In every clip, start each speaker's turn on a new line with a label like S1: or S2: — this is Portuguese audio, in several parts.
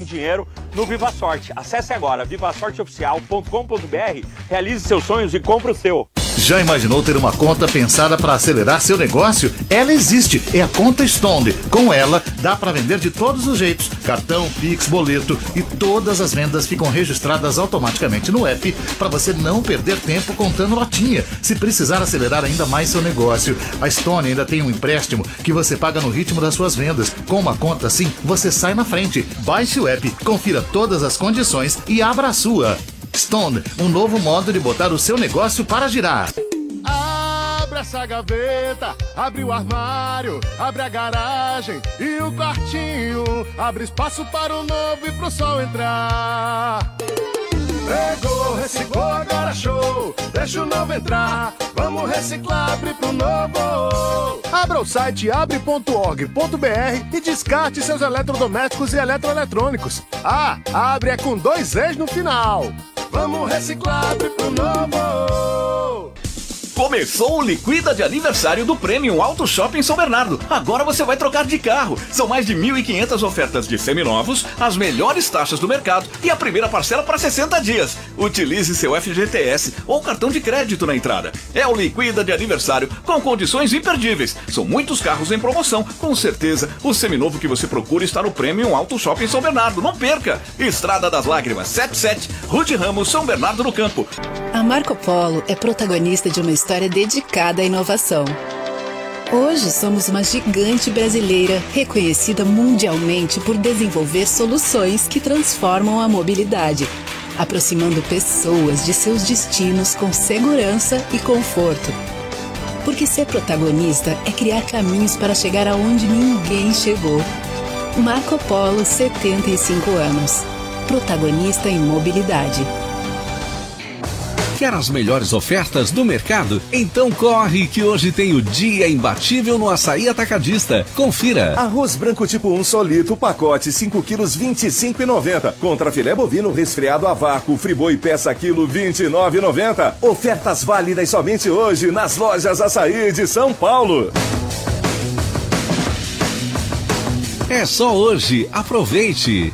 S1: dinheiro no Viva Sorte. Acesse agora vivasorteoficial.com.br, realize seus sonhos e compre o seu.
S2: Já imaginou ter uma conta pensada para acelerar seu negócio? Ela existe, é a conta Stone. Com ela, dá para vender de todos os jeitos: cartão, Pix, boleto, e todas as vendas ficam registradas automaticamente no app para você não perder tempo contando latinha, se precisar acelerar ainda mais seu negócio. A Stone ainda tem um empréstimo que você paga no ritmo das suas vendas. Com uma conta assim, você sai na frente. Baixe o app, confira todas as condições e abra a sua. Stone, um novo modo de botar o seu negócio para girar.
S3: Abre essa gaveta, abre o armário, abre a garagem e o quartinho. Abre espaço para o novo e pro sol entrar. Pegou, reciclou, agora show. Deixa o novo entrar. Vamos reciclar, abre pro novo. Abra o site abre.org.br e descarte seus eletrodomésticos e eletroeletrônicos. Ah, abre é com 2 Es no final. Vamos reciclar, abre pro novo.
S4: Começou o Liquida de aniversário do Premium Auto Shopping São Bernardo. Agora você vai trocar de carro. São mais de 1.500 ofertas de seminovos, as melhores taxas do mercado e a primeira parcela para 60 dias. Utilize seu FGTS ou cartão de crédito na entrada. É o Liquida de aniversário com condições imperdíveis. São muitos carros em promoção. Com certeza, o seminovo que você procura está no Premium Auto Shopping São Bernardo. Não perca! Estrada das Lágrimas 77, Rude Ramos, São Bernardo do Campo.
S5: A Marco Polo é protagonista de uma história dedicada à inovação. Hoje somos uma gigante brasileira reconhecida mundialmente por desenvolver soluções que transformam a mobilidade, aproximando pessoas de seus destinos com segurança e conforto. Porque ser protagonista é criar caminhos para chegar aonde ninguém chegou. Marco Polo, 75 anos. Protagonista em mobilidade.
S6: Quer as melhores ofertas do mercado? Então corre que hoje tem o dia imbatível no Açaí Atacadista. Confira.
S7: Arroz branco tipo 1 solito, pacote 5 quilos, R$ 25,90. Contra filé bovino resfriado a vácuo, friboi peça quilo, R$ 29,90. Ofertas válidas somente hoje nas lojas Açaí de São Paulo.
S6: É só hoje. Aproveite.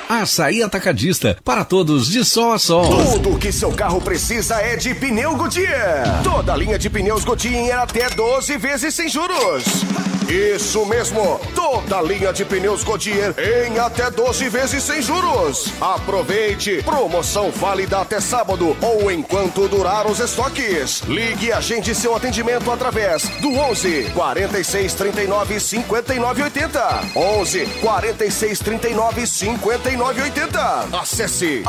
S6: Açaí Atacadista, para todos de sol a sol.
S3: Tudo que seu carro precisa é de pneu Goodyear. Toda a linha de pneus Goodyear é até 12 vezes sem juros. Isso mesmo, toda a linha de pneus Goodyear em até 12 vezes sem juros. Aproveite, promoção válida até sábado ou enquanto durar os estoques. Ligue e agende seu atendimento através do 11 46 39 59 80. 11 46 39 59 80. Acesse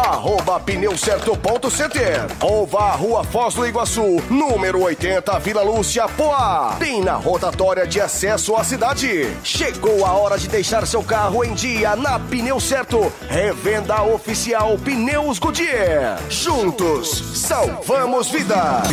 S3: @pneucerto.center ou vá à Rua Foz do Iguaçu, número 80, Vila Lúcia, Poá. Bem na rotatória de acesso à cidade. Chegou a hora de deixar seu carro em dia na Pneu Certo. Revenda oficial Pneus Goodyear. Juntos, salvamos vidas.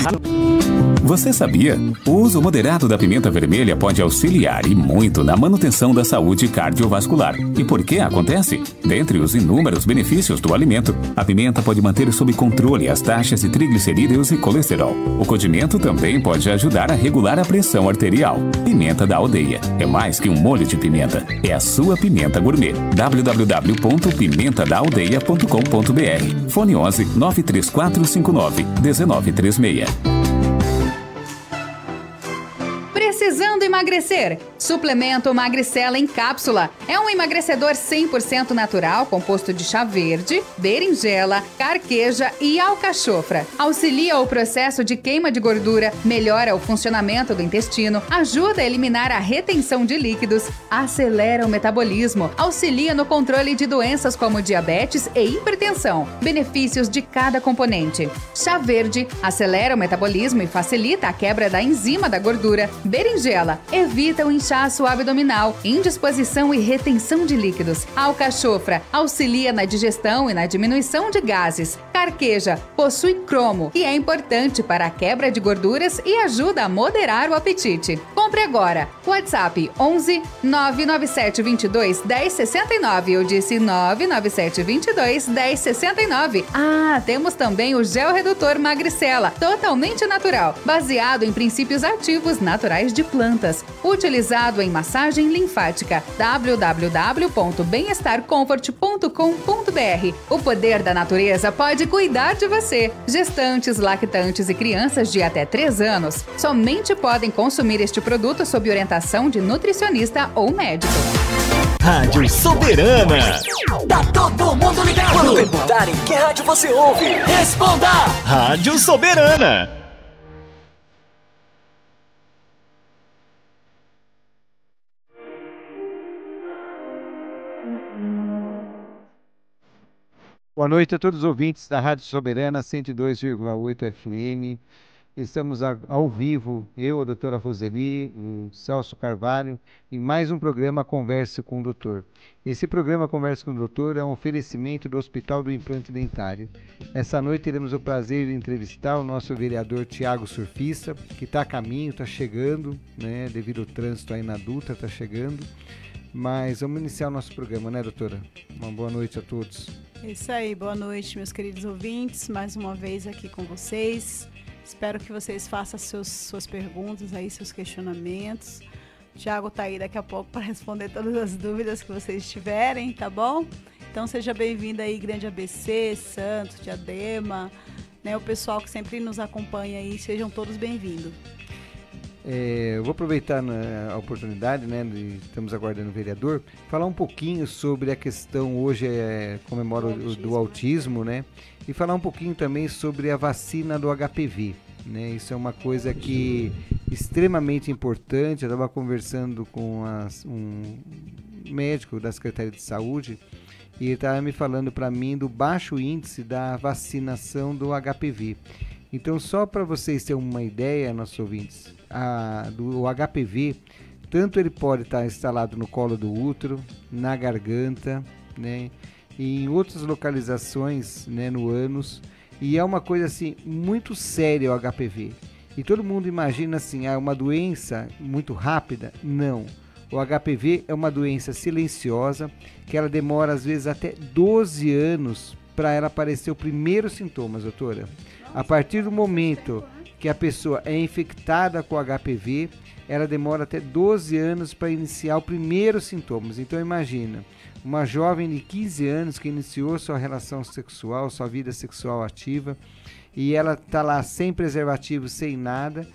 S8: Você sabia? O uso moderado da pimenta vermelha pode auxiliar e muito na manutenção da saúde cardiovascular. E por que acontece? Dentre os inúmeros benefícios do alimento, a pimenta pode manter sob controle as taxas de triglicerídeos e colesterol. O condimento também pode ajudar a regular a pressão arterial. Pimenta da Aldeia. É mais que um molho de pimenta. É a sua pimenta gourmet. www.pimentadaaldeia.com.br. Fone 11 93459 1936.
S9: Precisando emagrecer? Suplemento Magricela em cápsula. É um emagrecedor 100% natural, composto de chá verde, berinjela, carqueja e alcachofra. Auxilia o processo de queima de gordura, melhora o funcionamento do intestino, ajuda a eliminar a retenção de líquidos, acelera o metabolismo, auxilia no controle de doenças como diabetes e hipertensão. Benefícios de cada componente. Chá verde acelera o metabolismo e facilita a quebra da enzima da gordura. Berinjela evita o inchaço abdominal, indisposição e retenção de líquidos. Alcachofra auxilia na digestão e na diminuição de gases. Carqueja possui cromo e é importante para a quebra de gorduras e ajuda a moderar o apetite. Compre agora. WhatsApp 11 997 22 1069. Eu disse 997 22 1069. Ah, temos também o gel redutor Magricela, totalmente natural, baseado em princípios ativos naturais de plantas. plantas, utilizado em massagem linfática. www.bemestarcomfort.com.br. O poder da natureza pode cuidar de você. Gestantes, lactantes e crianças de até 3 anos somente podem consumir este produto sob orientação de nutricionista ou médico.
S10: Rádio Soberana. Tá todo mundo ligado. Quando perguntarem que rádio você ouve, responda. Rádio Soberana.
S11: Boa noite a todos os ouvintes da Rádio Soberana 102,8 FM. Estamos ao vivo, eu, a doutora Roseli, o Celso Carvalho, em mais um programa Converse com o Doutor. Esse programa Converse com o Doutor é um oferecimento do Hospital do Implante Dentário. Essa noite teremos o prazer de entrevistar o nosso vereador Tiago Surfista, que está a caminho, está chegando, né, devido ao trânsito aí na Dutra, está chegando. Mas vamos iniciar o nosso programa, né, doutora? Uma boa noite a todos.
S12: É isso aí, boa noite, meus queridos ouvintes, mais uma vez aqui com vocês. Espero que vocês façam suas perguntas aí, seus questionamentos. O Thiago tá aí daqui a pouco para responder todas as dúvidas que vocês tiverem, tá bom? Então seja bem-vindo aí, Grande ABC, Santos, Diadema, né? O pessoal que sempre nos acompanha aí, sejam todos bem-vindos.
S11: Eu vou aproveitar a oportunidade, né, estamos aguardando o vereador, falar um pouquinho sobre a questão, hoje comemora do autismo, né, e falar um pouquinho também sobre a vacina do HPV, né, isso é uma coisa que extremamente importante. Eu estava conversando com um médico da Secretaria de Saúde e ele estava me falando para mim do baixo índice da vacinação do HPV. Então, só para vocês terem uma ideia, nossos ouvintes, do HPV, tanto ele pode estar instalado no colo do útero, na garganta, né, e em outras localizações, né, no ânus, e é uma coisa assim muito séria o HPV. E todo mundo imagina assim, uma doença muito rápida? Não. O HPV é uma doença silenciosa, que ela demora às vezes até 12 anos para ela aparecer os primeiros sintomas, doutora. A partir do momento que a pessoa é infectada com HPV, ela demora até 12 anos para iniciar os primeiros sintomas. Então imagina, uma jovem de 15 anos que iniciou sua relação sexual, sua vida sexual ativa, e ela está lá sem preservativo, sem nada,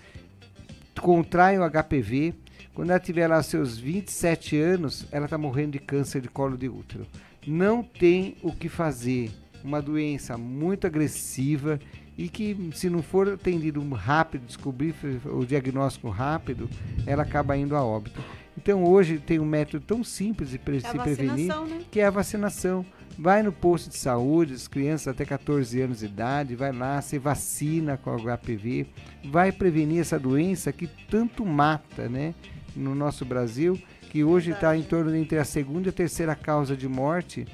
S11: contrai o HPV, quando ela tiver lá seus 27 anos, ela está morrendo de câncer de colo de útero. Não tem o que fazer, uma doença muito agressiva, e que, se não for atendido rápido, descobrir o diagnóstico rápido, ela acaba indo a óbito. Então, hoje tem um método tão simples de se prevenir, né? Que é a vacinação. Vai no posto de saúde, as crianças até 14 anos de idade, vai lá, se vacina com o HPV, vai prevenir essa doença que tanto mata, né, no nosso Brasil, que hoje está em torno entre a segunda e a terceira causa de morte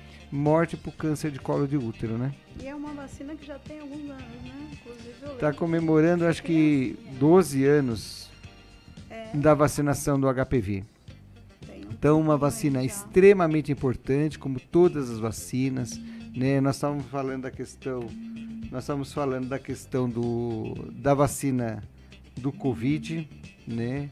S11: por câncer de colo de útero, né?
S12: E é uma vacina que já tem alguns anos, né?
S11: Está comemorando, acho que 12 anos da vacinação do HPV. Então, uma vacina extremamente importante, como todas as vacinas, né? Nós estávamos falando da questão da vacina do Covid, né?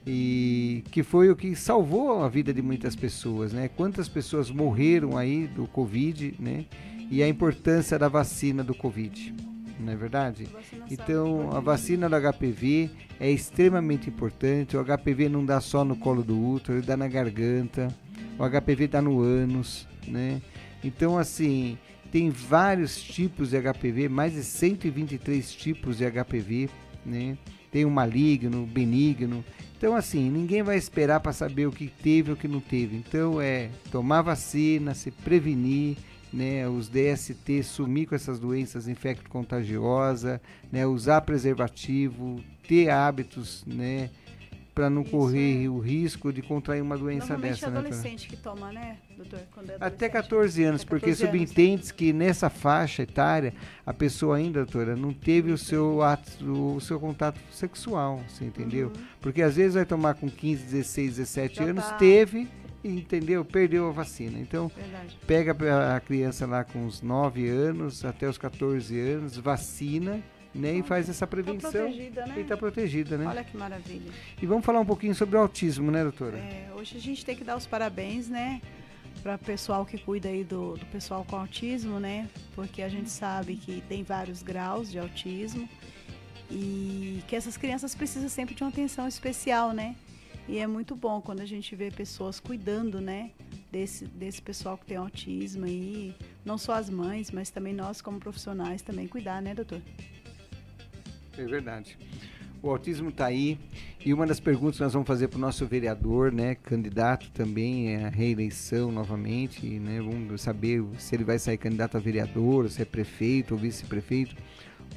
S11: E que foi o que salvou a vida de muitas pessoas, né? Quantas pessoas morreram aí do Covid, né? E a importância da vacina do Covid, não é verdade? Então, a vacina do HPV é extremamente importante. O HPV não dá só no colo do útero, ele dá na garganta, o HPV dá no ânus, né? Então, assim, tem vários tipos de HPV, mais de 123 tipos de HPV, né? Tem o maligno, o benigno. Então, assim, ninguém vai esperar para saber o que teve ou o que não teve. Então, é tomar vacina, se prevenir, né, os DST, sumir com essas doenças infecto-contagiosas, né, usar preservativo, ter hábitos, né, para não correr o risco de contrair uma doença dessa.
S12: Normalmente é adolescente que toma, né, doutor? Quando é
S11: até 14 anos, porque subentende que nessa faixa etária a pessoa ainda, doutora, não teve o seu contato sexual, você entendeu? Porque às vezes vai tomar com 15, 16, 17 anos, teve, entendeu? Perdeu a vacina. Então, pega a criança lá com uns 9 anos até os 14 anos, vacina, né? E faz essa prevenção.
S12: Tá protegida, né?
S11: E está protegida, né?
S12: Olha que maravilha.
S11: E vamos falar um pouquinho sobre o autismo, né, doutora?
S12: Hoje a gente tem que dar os parabéns, né? Para o pessoal que cuida aí do pessoal com autismo, né? Porque a gente sabe que tem vários graus de autismo e que essas crianças precisam sempre de uma atenção especial, né? E é muito bom quando a gente vê pessoas cuidando, né? Desse pessoal que tem autismo aí, não só as mães, mas também nós como profissionais também cuidar, né, doutor?
S11: É verdade. O autismo está aí e uma das perguntas que nós vamos fazer para o nosso vereador, né, candidato também à reeleição novamente, né, vamos saber se ele vai sair candidato a vereador, se é prefeito ou vice-prefeito,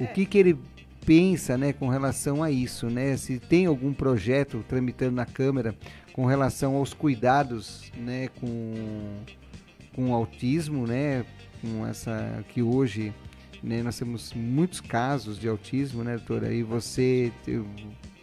S11: o que ele pensa, né, com relação a isso, né, se tem algum projeto tramitando na Câmara com relação aos cuidados, né, com o autismo, né, com essa que hoje, né, nós temos muitos casos de autismo, né, doutora? E você, eu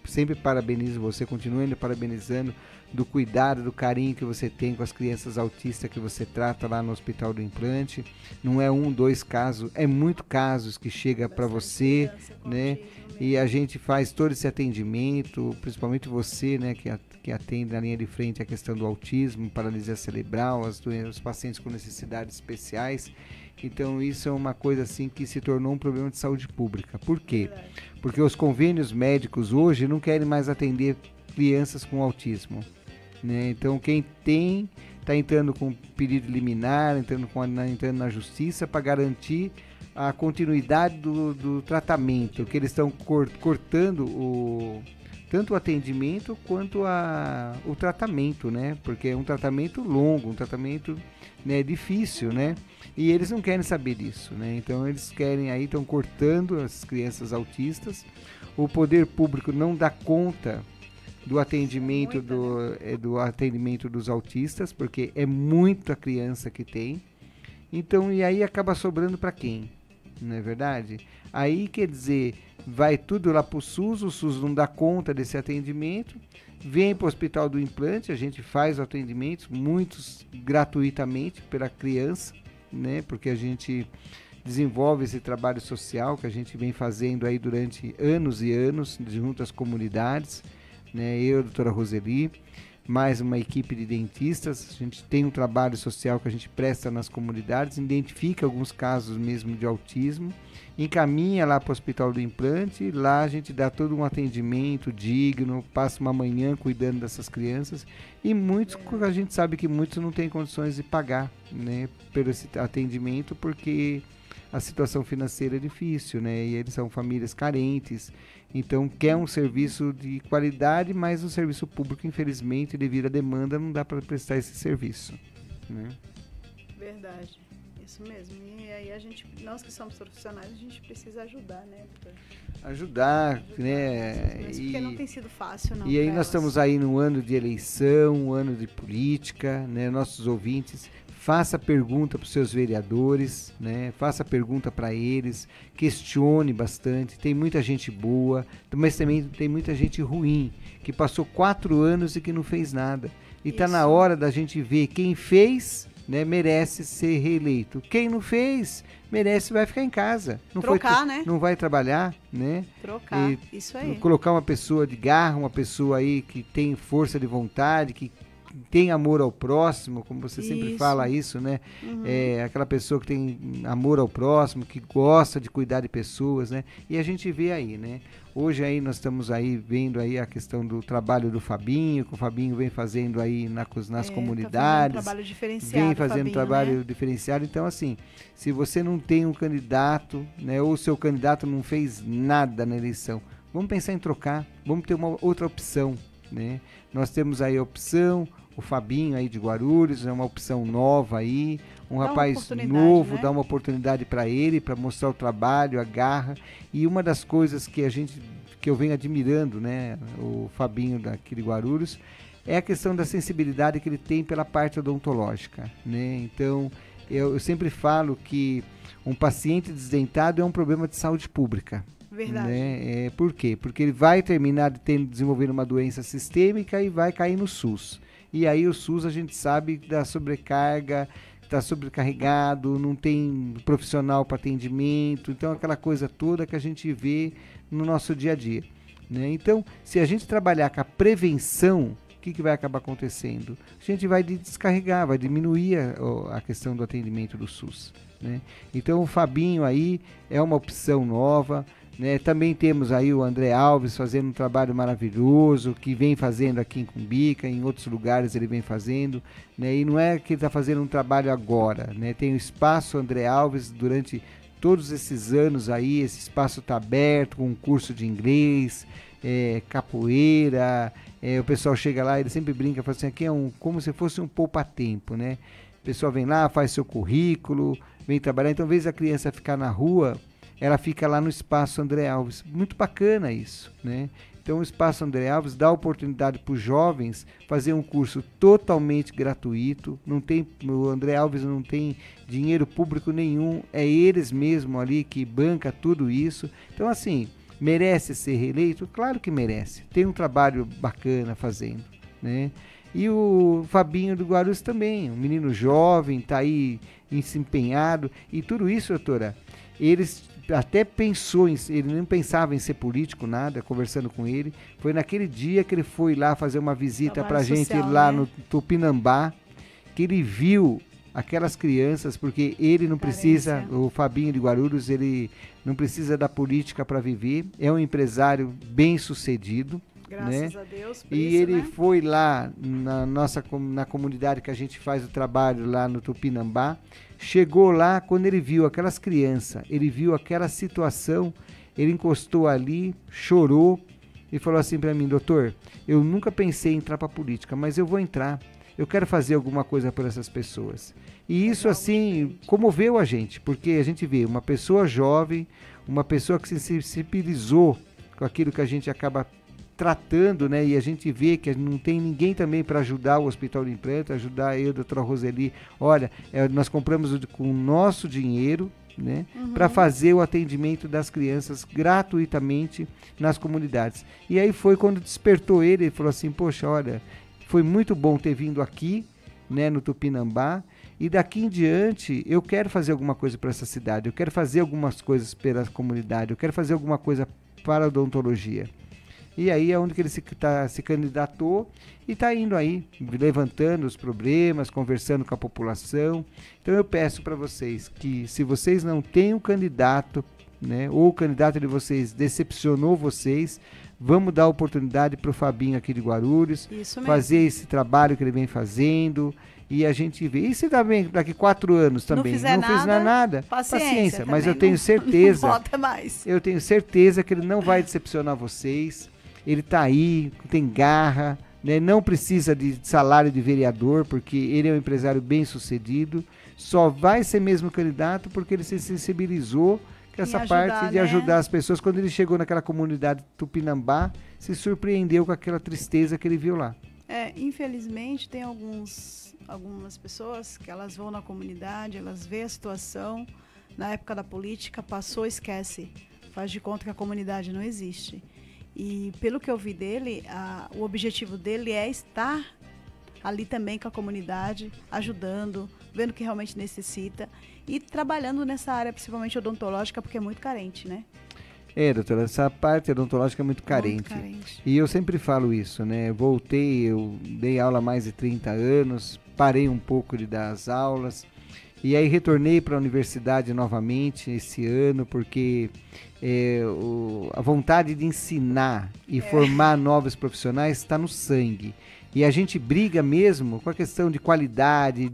S11: sempre parabenizo você, continuo ainda parabenizando do cuidado, do carinho que você tem com as crianças autistas que você trata lá no Hospital do Implante. Não é 1, 2 casos, é muitos casos que chega para você, né? E a gente faz todo esse atendimento, principalmente você, né, que atende na linha de frente a questão do autismo, paralisia cerebral, os pacientes com necessidades especiais. Então isso é uma coisa assim que se tornou um problema de saúde pública. Por quê? Porque os convênios médicos hoje não querem mais atender crianças com autismo, né? Então quem tem está entrando com pedido liminar, entrando na justiça para garantir a continuidade do tratamento, que eles estão cortando tanto o atendimento quanto o tratamento, né? Porque é um tratamento longo, um tratamento, né, difícil, né? E eles não querem saber disso, né? Então eles querem aí, estão cortando as crianças autistas. O poder público não dá conta do atendimento do atendimento dos autistas, porque é muita criança que tem. Então, e aí acaba sobrando para quem? Não é verdade? Aí, quer dizer, vai tudo lá para o SUS não dá conta desse atendimento, vem para o Hospital do Implante, a gente faz o atendimento, muitos gratuitamente pela criança, né? Porque a gente desenvolve esse trabalho social que a gente vem fazendo aí durante anos e anos, junto às comunidades, né? Eu, a doutora Roseli, mais uma equipe de dentistas, a gente tem um trabalho social que a gente presta nas comunidades, identifica alguns casos mesmo de autismo, encaminha lá para o Hospital do Implante, lá a gente dá todo um atendimento digno, passa uma manhã cuidando dessas crianças, e muitos, a gente sabe que muitos não têm condições de pagar, né, pelo esse atendimento, porque a situação financeira é difícil, né, e eles são famílias carentes, então quer um serviço de qualidade, mas o serviço público, infelizmente, devido à demanda, não dá para prestar esse serviço, né?
S12: Verdade, isso mesmo. E aí nós que somos profissionais, a gente precisa ajudar, né, doutor?
S11: Ajudar, né?
S12: Porque não tem sido fácil, não.
S11: E aí nós estamos aí no ano de eleição, um ano de política, né? Nossos ouvintes, faça pergunta para os seus vereadores, né? Faça pergunta para eles, questione bastante. Tem muita gente boa, mas também tem muita gente ruim, que passou 4 anos e que não fez nada. E está na hora da gente ver quem fez, né, merece ser reeleito. Quem não fez, merece, vai ficar em casa. Não
S12: né?
S11: Não vai trabalhar, né?
S12: Trocar, isso aí.
S11: Colocar uma pessoa de garra, uma pessoa aí que tem força de vontade, que tem amor ao próximo, como você sempre fala isso, né? Uhum. É aquela pessoa que tem amor ao próximo, que gosta de cuidar de pessoas, né? E a gente vê aí, né? Hoje aí nós estamos aí vendo aí a questão do trabalho do Fabinho, que o Fabinho vem fazendo aí nas comunidades.
S12: Tá fazendo um trabalho diferenciado,
S11: vem fazendo
S12: Fabinho,
S11: trabalho
S12: né?
S11: diferenciado. Então, assim, se você não tem um candidato, né? Ou o seu candidato não fez nada na eleição, vamos pensar em trocar, vamos ter uma outra opção, né? Nós temos aí a opção, o Fabinho aí de Guarulhos, é uma opção nova aí, rapaz novo, né? Dá uma oportunidade para ele, para mostrar o trabalho, a garra. E uma das coisas que eu venho admirando, né, o Fabinho daqui de Guarulhos, é a questão da sensibilidade que ele tem pela parte odontológica, né? Então, eu sempre falo que um paciente desdentado é um problema de saúde pública.
S12: Verdade.
S11: Né? Por quê? Porque ele vai terminar desenvolvendo uma doença sistêmica e vai cair no SUS. E aí o SUS a gente sabe da sobrecarga, está sobrecarregado, não tem profissional para atendimento, então aquela coisa toda que a gente vê no nosso dia a dia, né? Então, se a gente trabalhar com a prevenção, o que vai acabar acontecendo? A gente vai descarregar, vai diminuir a questão do atendimento do SUS, né? Então, o Fabinho aí é uma opção nova, né? Também temos aí o André Alves fazendo um trabalho maravilhoso, que vem fazendo aqui em Cumbica, em outros lugares ele vem fazendo, né? E não é que ele está fazendo um trabalho agora, né? Tem o Espaço André Alves durante todos esses anos aí, esse espaço está aberto, com um curso de inglês, capoeira, o pessoal chega lá, ele sempre brinca, fala assim, aqui é como se fosse um poupa-tempo, né? O pessoal vem lá, faz seu currículo, vem trabalhar, então, ao invés da criança ficar na rua, ela fica lá no Espaço André Alves. Muito bacana isso, né? Então o Espaço André Alves dá oportunidade para os jovens fazer um curso totalmente gratuito. O André Alves não tem dinheiro público nenhum, é eles mesmos ali que banca tudo isso. Então, assim, merece ser reeleito? Claro que merece. Tem um trabalho bacana fazendo, né? E o Fabinho do Guarulhos também, um menino jovem, está aí se empenhado. E tudo isso, doutora, eles até ele não pensava em ser político, nada, conversando com ele. Foi naquele dia que ele foi lá fazer uma visita pra gente lá, né, no Tupinambá, que ele viu aquelas crianças, porque ele não precisa, o Fabinho de Guarulhos, ele não precisa da política para viver, é um empresário bem sucedido. Graças, né, a Deus. E isso, ele, né, foi lá na comunidade que a gente faz o trabalho lá no Tupinambá. Chegou lá, quando ele viu aquelas crianças, ele viu aquela situação, ele encostou ali, chorou e falou assim para mim: doutor, eu nunca pensei em entrar para política, mas eu vou entrar. Eu quero fazer alguma coisa por essas pessoas. E isso, assim, comoveu a gente, porque a gente vê uma pessoa jovem, uma pessoa que se sensibilizou com aquilo que a gente acaba tratando, né? E a gente vê que não tem ninguém também para ajudar o Hospital do Implanto, ajudar eu, a doutora Roseli. Olha, nós compramos com o nosso dinheiro, né, para fazer o atendimento das crianças gratuitamente nas comunidades. E aí foi quando despertou ele falou assim: poxa, olha, foi muito bom ter vindo aqui, né, no Tupinambá, e daqui em diante eu quero fazer alguma coisa para essa cidade, eu quero fazer algumas coisas pela comunidade, eu quero fazer alguma coisa para a odontologia. E aí é onde que ele se candidatou e está indo aí, levantando os problemas, conversando com a população. Então eu peço para vocês que, se vocês não têm um candidato, né, ou o candidato de vocês decepcionou vocês, vamos dar oportunidade para o Fabinho aqui de Guarulhos, fazer esse trabalho que ele vem fazendo. E a gente vê. E se também daqui 4 anos também não fiz nada, paciência. Mas eu tenho certeza.
S12: Não volta mais.
S11: Eu tenho certeza que ele não vai decepcionar vocês. Ele está aí, tem garra, né? Não precisa de salário de vereador, porque ele é um empresário bem sucedido. Só vai ser mesmo candidato porque ele se sensibilizou com essa parte de ajudar as pessoas. Quando ele chegou naquela comunidade Tupinambá, se surpreendeu com aquela tristeza que ele viu lá.
S12: Infelizmente tem algumas pessoas que elas vão na comunidade, elas veem a situação, na época da política, passou, esquece, faz de conta que a comunidade não existe. E pelo que eu vi dele, o objetivo dele é estar ali também com a comunidade, ajudando, vendo o que realmente necessita e trabalhando nessa área, principalmente odontológica, porque é muito carente, né?
S11: Doutora, essa parte odontológica é muito carente. E eu sempre falo isso, né? Eu dei aula há mais de 30 anos, parei um pouco de dar as aulas e aí retornei para a universidade novamente esse ano, porque a vontade de ensinar e formar novos profissionais está no sangue. E a gente briga mesmo com a questão de qualidade,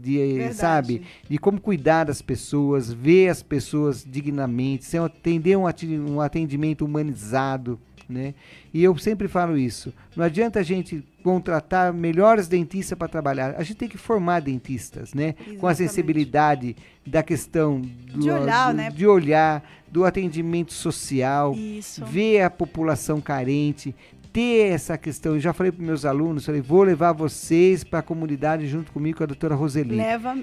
S11: sabe, de como cuidar das pessoas, ver as pessoas dignamente, atender um atendimento humanizado, né? E eu sempre falo isso, não adianta a gente contratar melhores dentistas para trabalhar, a gente tem que formar dentistas, né? Exatamente. Com a sensibilidade da questão de olhar, do atendimento social, ver a população carente, ter essa questão. Eu já falei para meus alunos, vou levar vocês para a comunidade junto comigo, com a doutora Roseli.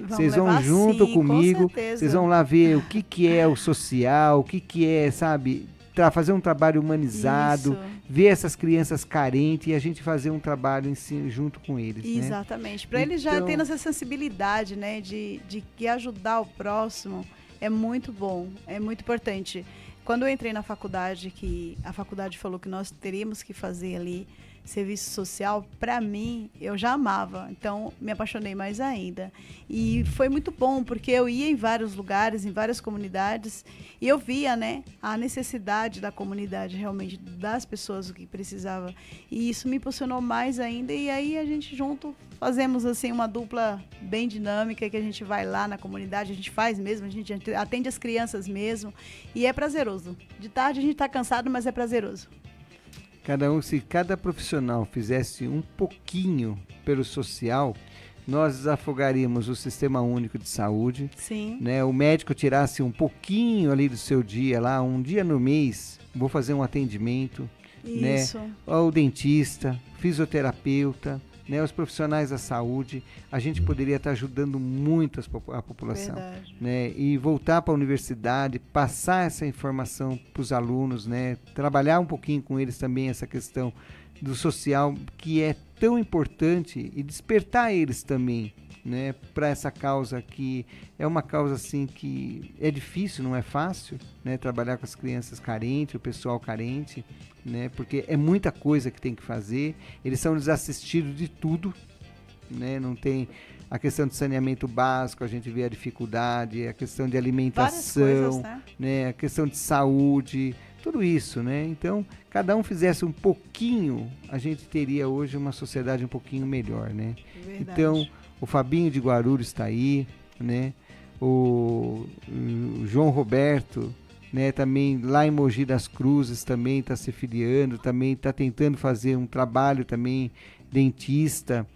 S11: Vocês vão junto comigo, vocês vão lá ver o que é o social, o que é, sabe, fazer um trabalho humanizado, ver essas crianças carentes e a gente fazer um trabalho em si, junto com eles.
S12: Exatamente. Para eles já terem essa sensibilidade, né, de que ajudar o próximo é muito bom, é muito importante. Quando eu entrei na faculdade, que a faculdade falou que nós teríamos que fazer ali serviço social, para mim, eu já amava, então me apaixonei mais ainda. E foi muito bom, porque eu ia em vários lugares, em várias comunidades, e eu via, né, a necessidade da comunidade, realmente, das pessoas, o que precisava. E isso me impulsionou mais ainda, e aí a gente junto fazemos, assim, uma dupla bem dinâmica, que a gente vai lá na comunidade, a gente faz mesmo, a gente atende as crianças mesmo, e é prazeroso. De tarde a gente está cansado, mas é prazeroso.
S11: Se cada profissional fizesse um pouquinho pelo social, nós desafogaríamos o Sistema Único de Saúde.
S12: Sim.
S11: Né? O médico tirasse um pouquinho ali do seu dia, lá, um dia no mês, vou fazer um atendimento.
S12: Isso.
S11: Né? O dentista, fisioterapeuta, né, os profissionais da saúde, a gente poderia estar ajudando muito a população. Né, e voltar para a universidade, passar essa informação para os alunos, né, trabalhar um pouquinho com eles também essa questão do social, que é tão importante, e despertar eles também, né, para essa causa, que é uma causa assim que é difícil, não é fácil, né, trabalhar com as crianças carentes, o pessoal carente, né, porque é muita coisa que tem que fazer, eles são desassistidos de tudo, né, não tem a questão de saneamento básico, a gente vê a dificuldade, a questão de alimentação, coisas, né, a questão de saúde, tudo isso, né, então cada um fizesse um pouquinho, a gente teria hoje uma sociedade um pouquinho melhor, né. Verdade. Então o Fabinho de Guarulhos está aí, né, o João Roberto, né, também lá em Mogi das Cruzes também está se filiando, também está tentando fazer um trabalho também, dentista,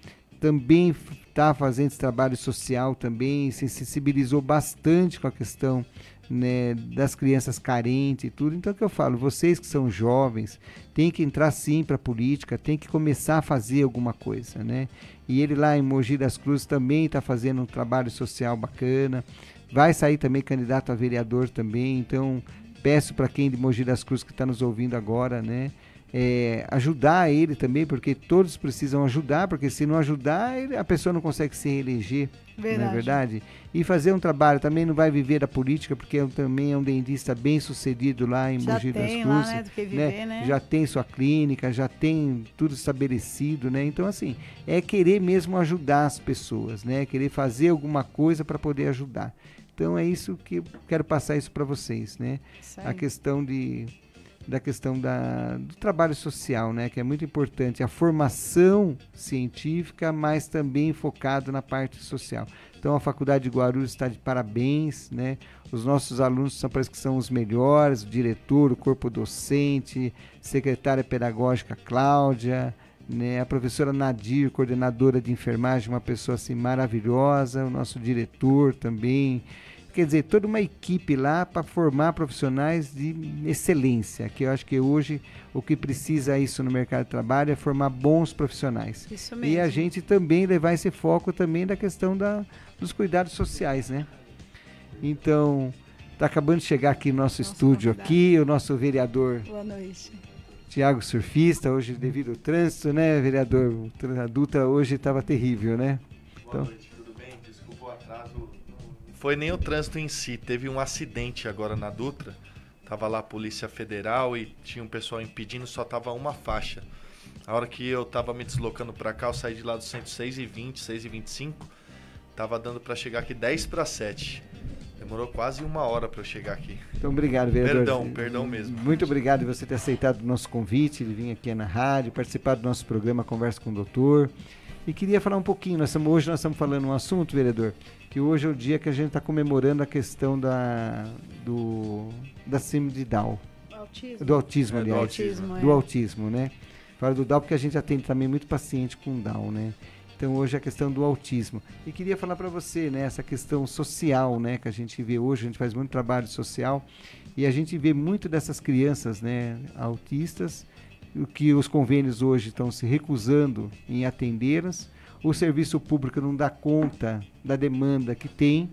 S11: também está fazendo esse trabalho social também, se sensibilizou bastante com a questão, né, das crianças carentes e tudo. Então, o que eu falo, vocês que são jovens, tem que entrar sim para a política, tem que começar a fazer alguma coisa, né? E ele lá em Mogi das Cruzes também está fazendo um trabalho social bacana, vai sair também candidato a vereador também, então peço para quem de Mogi das Cruzes que está nos ouvindo agora, né, ajudar ele também, porque todos precisam ajudar, porque se não ajudar, a pessoa não consegue se reeleger, verdade. Não é verdade? E fazer um trabalho, também não vai viver da política, porque também é um dentista bem sucedido lá em Mogi das Cruzes. Lá, né, do que viver, né? Já tem sua clínica, já tem tudo estabelecido, né? Então, assim, é querer mesmo ajudar as pessoas, né? Querer fazer alguma coisa para poder ajudar. Então, é isso que eu quero passar isso para vocês, né? A questão do trabalho social, né, que é muito importante, a formação científica, mas também focado na parte social. Então a Faculdade de Guarulhos está de parabéns, né, os nossos alunos parece que são os melhores, o diretor, o corpo docente, secretária pedagógica Cláudia, né, a professora Nadir, coordenadora de enfermagem, uma pessoa assim maravilhosa, o nosso diretor também. Quer dizer, toda uma equipe lá para formar profissionais de excelência, que eu acho que hoje o que precisa isso no mercado de trabalho é formar bons profissionais. Isso mesmo. E a gente também levar esse foco também da questão dos cuidados sociais, né? Então, está acabando de chegar aqui no nosso estúdio aqui, o nosso vereador.
S12: Boa noite.
S11: Tiago Surfista, hoje devido ao trânsito, né, vereador? A Dutra hoje estava terrível, né?
S13: Boa noite, tudo bem? Desculpa o atraso. Foi nem o trânsito em si, teve um acidente agora na Dutra, tava lá a Polícia Federal e tinha um pessoal impedindo, só tava uma faixa. A hora que eu tava me deslocando para cá, eu saí de lá do 106h20, 6h25, tava dando para chegar aqui 6:50. Demorou quase uma hora para eu chegar aqui.
S11: Então, obrigado, vereador.
S13: Perdão mesmo.
S11: Muito obrigado por você ter aceitado o nosso convite, de vir aqui na rádio, participar do nosso programa Conversa com o Doutor. E queria falar um pouquinho, hoje nós estamos falando um assunto, vereador, que hoje é o dia que a gente está comemorando a questão da síndrome de Down. Do autismo, aliás. Do autismo, né? Fala do Down porque a gente atende também muito paciente com Down, né? Então hoje é a questão do autismo. E queria falar para você, né, essa questão social, né, que a gente vê hoje, a gente faz muito trabalho social, e a gente vê muito dessas crianças, né, autistas, que os convênios hoje estão se recusando em atendê-las, o serviço público não dá conta da demanda que tem,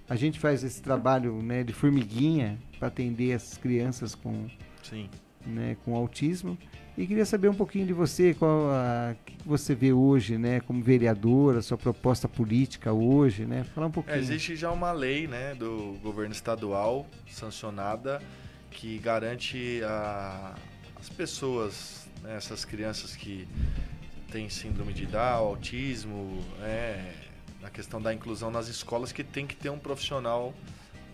S11: a gente faz esse trabalho, né, de formiguinha para atender as crianças com
S13: Sim.
S11: Né, com autismo. E queria saber um pouquinho de você, o que você vê hoje, né, como vereador, a sua proposta política hoje, né? Falar um pouquinho.
S13: Existe já uma lei, né, do governo estadual sancionada que garante as pessoas, né, essas crianças que têm síndrome de Down, autismo, na questão da inclusão nas escolas, que tem que ter um profissional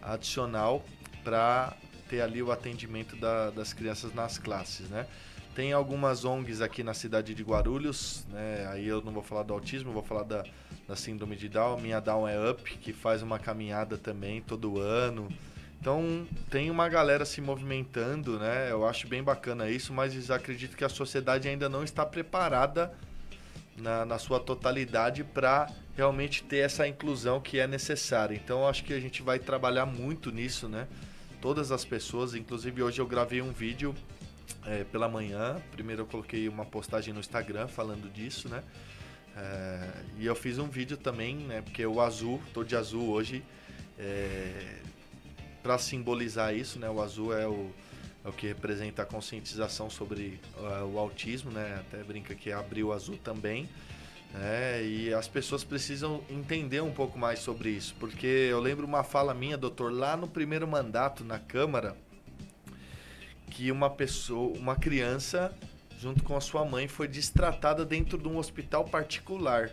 S13: adicional para ter ali o atendimento das crianças nas classes, né? Tem algumas ONGs aqui na cidade de Guarulhos, né? Aí eu não vou falar do autismo, vou falar da síndrome de Down. Minha Down é Up, que faz uma caminhada também todo ano. Então tem uma galera se movimentando, né? Eu acho bem bacana isso, mas acredito que a sociedade ainda não está preparada na sua totalidade para realmente ter essa inclusão que é necessária. Então eu acho que a gente vai trabalhar muito nisso, né? Todas as pessoas, inclusive hoje eu gravei um vídeo pela manhã. Primeiro eu coloquei uma postagem no Instagram falando disso, né? E eu fiz um vídeo também, né? Porque o azul, tô de azul hoje, para simbolizar isso, né? O azul é o que representa a conscientização sobre o autismo, né? Até brinca que é abril azul também. E as pessoas precisam entender um pouco mais sobre isso, porque eu lembro uma fala minha, doutor, lá no primeiro mandato na Câmara, que uma criança, junto com a sua mãe, foi destratada dentro de um hospital particular.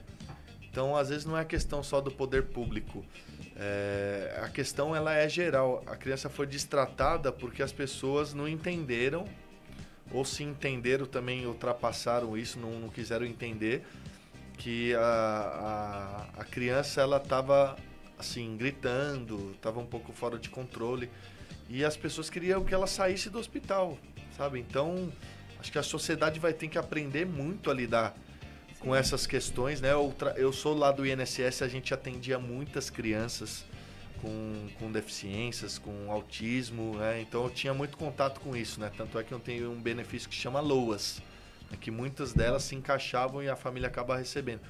S13: Então, às vezes, não é questão só do poder público. A questão ela é geral. A criança foi destratada porque as pessoas não entenderam, ou se entenderam também ultrapassaram isso, não quiseram entender que a criança ela estava assim, gritando, estava um pouco fora de controle. E as pessoas queriam que ela saísse do hospital, sabe? Então, acho que a sociedade vai ter que aprender muito a lidar com essas questões, né? Eu sou lá do INSS, a gente atendia muitas crianças com deficiências, com autismo, né? Então eu tinha muito contato com isso, né? Tanto é que eu tenho um benefício que chama LOAS, né? Que muitas delas se encaixavam e a família acaba recebendo.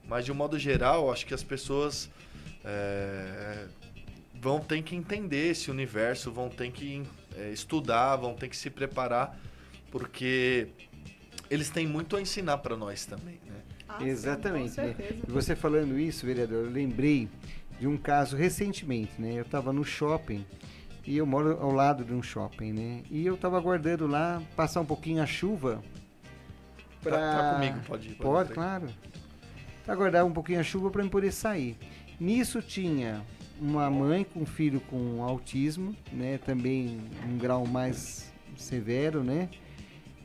S13: Mas de um modo geral, acho que as pessoas vão ter que entender esse universo, vão ter que estudar, vão ter que se preparar, porque eles têm muito a ensinar para nós também, né?
S11: Exatamente, né? E você falando isso, vereador, eu lembrei de um caso recentemente, né? Eu estava no shopping e eu moro ao lado de um shopping, né? E eu estava aguardando lá passar um pouquinho a chuva para...
S13: Tá comigo, pode ir.
S11: Pode, claro. Aguardar um pouquinho a chuva para eu poder sair. Nisso tinha uma mãe com um filho com autismo, né? Também um grau mais severo, né?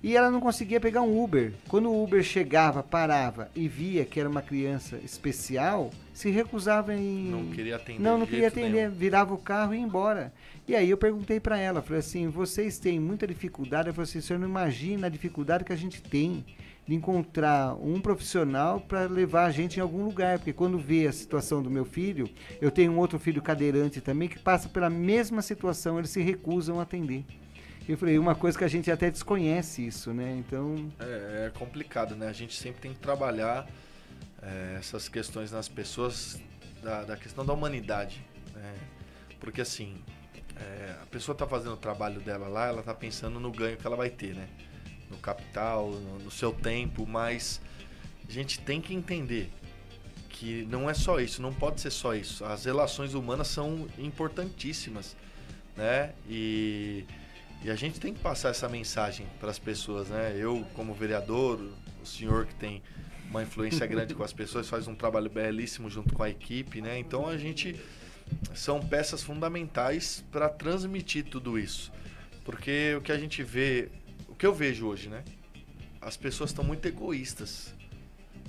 S11: E ela não conseguia pegar um Uber. Quando o Uber chegava, parava e via que era uma criança especial, se recusava em...
S13: Não queria atender.
S11: Não queria atender. Virava o carro e ia embora. E aí eu perguntei para ela, falei assim, vocês têm muita dificuldade? Eu falei assim, o senhor não imagina a dificuldade que a gente tem de encontrar um profissional para levar a gente em algum lugar. Porque quando vê a situação do meu filho, eu tenho um outro filho cadeirante também que passa pela mesma situação, eles se recusam a atender. Eu falei, uma coisa que a gente até desconhece isso, né? Então...
S13: É complicado, né? A gente sempre tem que trabalhar essas questões nas pessoas, da questão da humanidade, né? Porque assim, a pessoa está fazendo o trabalho dela lá, ela está pensando no ganho que ela vai ter, né? No capital, no seu tempo, mas a gente tem que entender que não é só isso, não pode ser só isso. As relações humanas são importantíssimas, né? E a gente tem que passar essa mensagem para as pessoas, né? Eu, como vereador, o senhor que tem uma influência grande com as pessoas, faz um trabalho belíssimo junto com a equipe, né? Então a gente são peças fundamentais para transmitir tudo isso. Porque o que a gente vê, o que eu vejo hoje, né? As pessoas estão muito egoístas.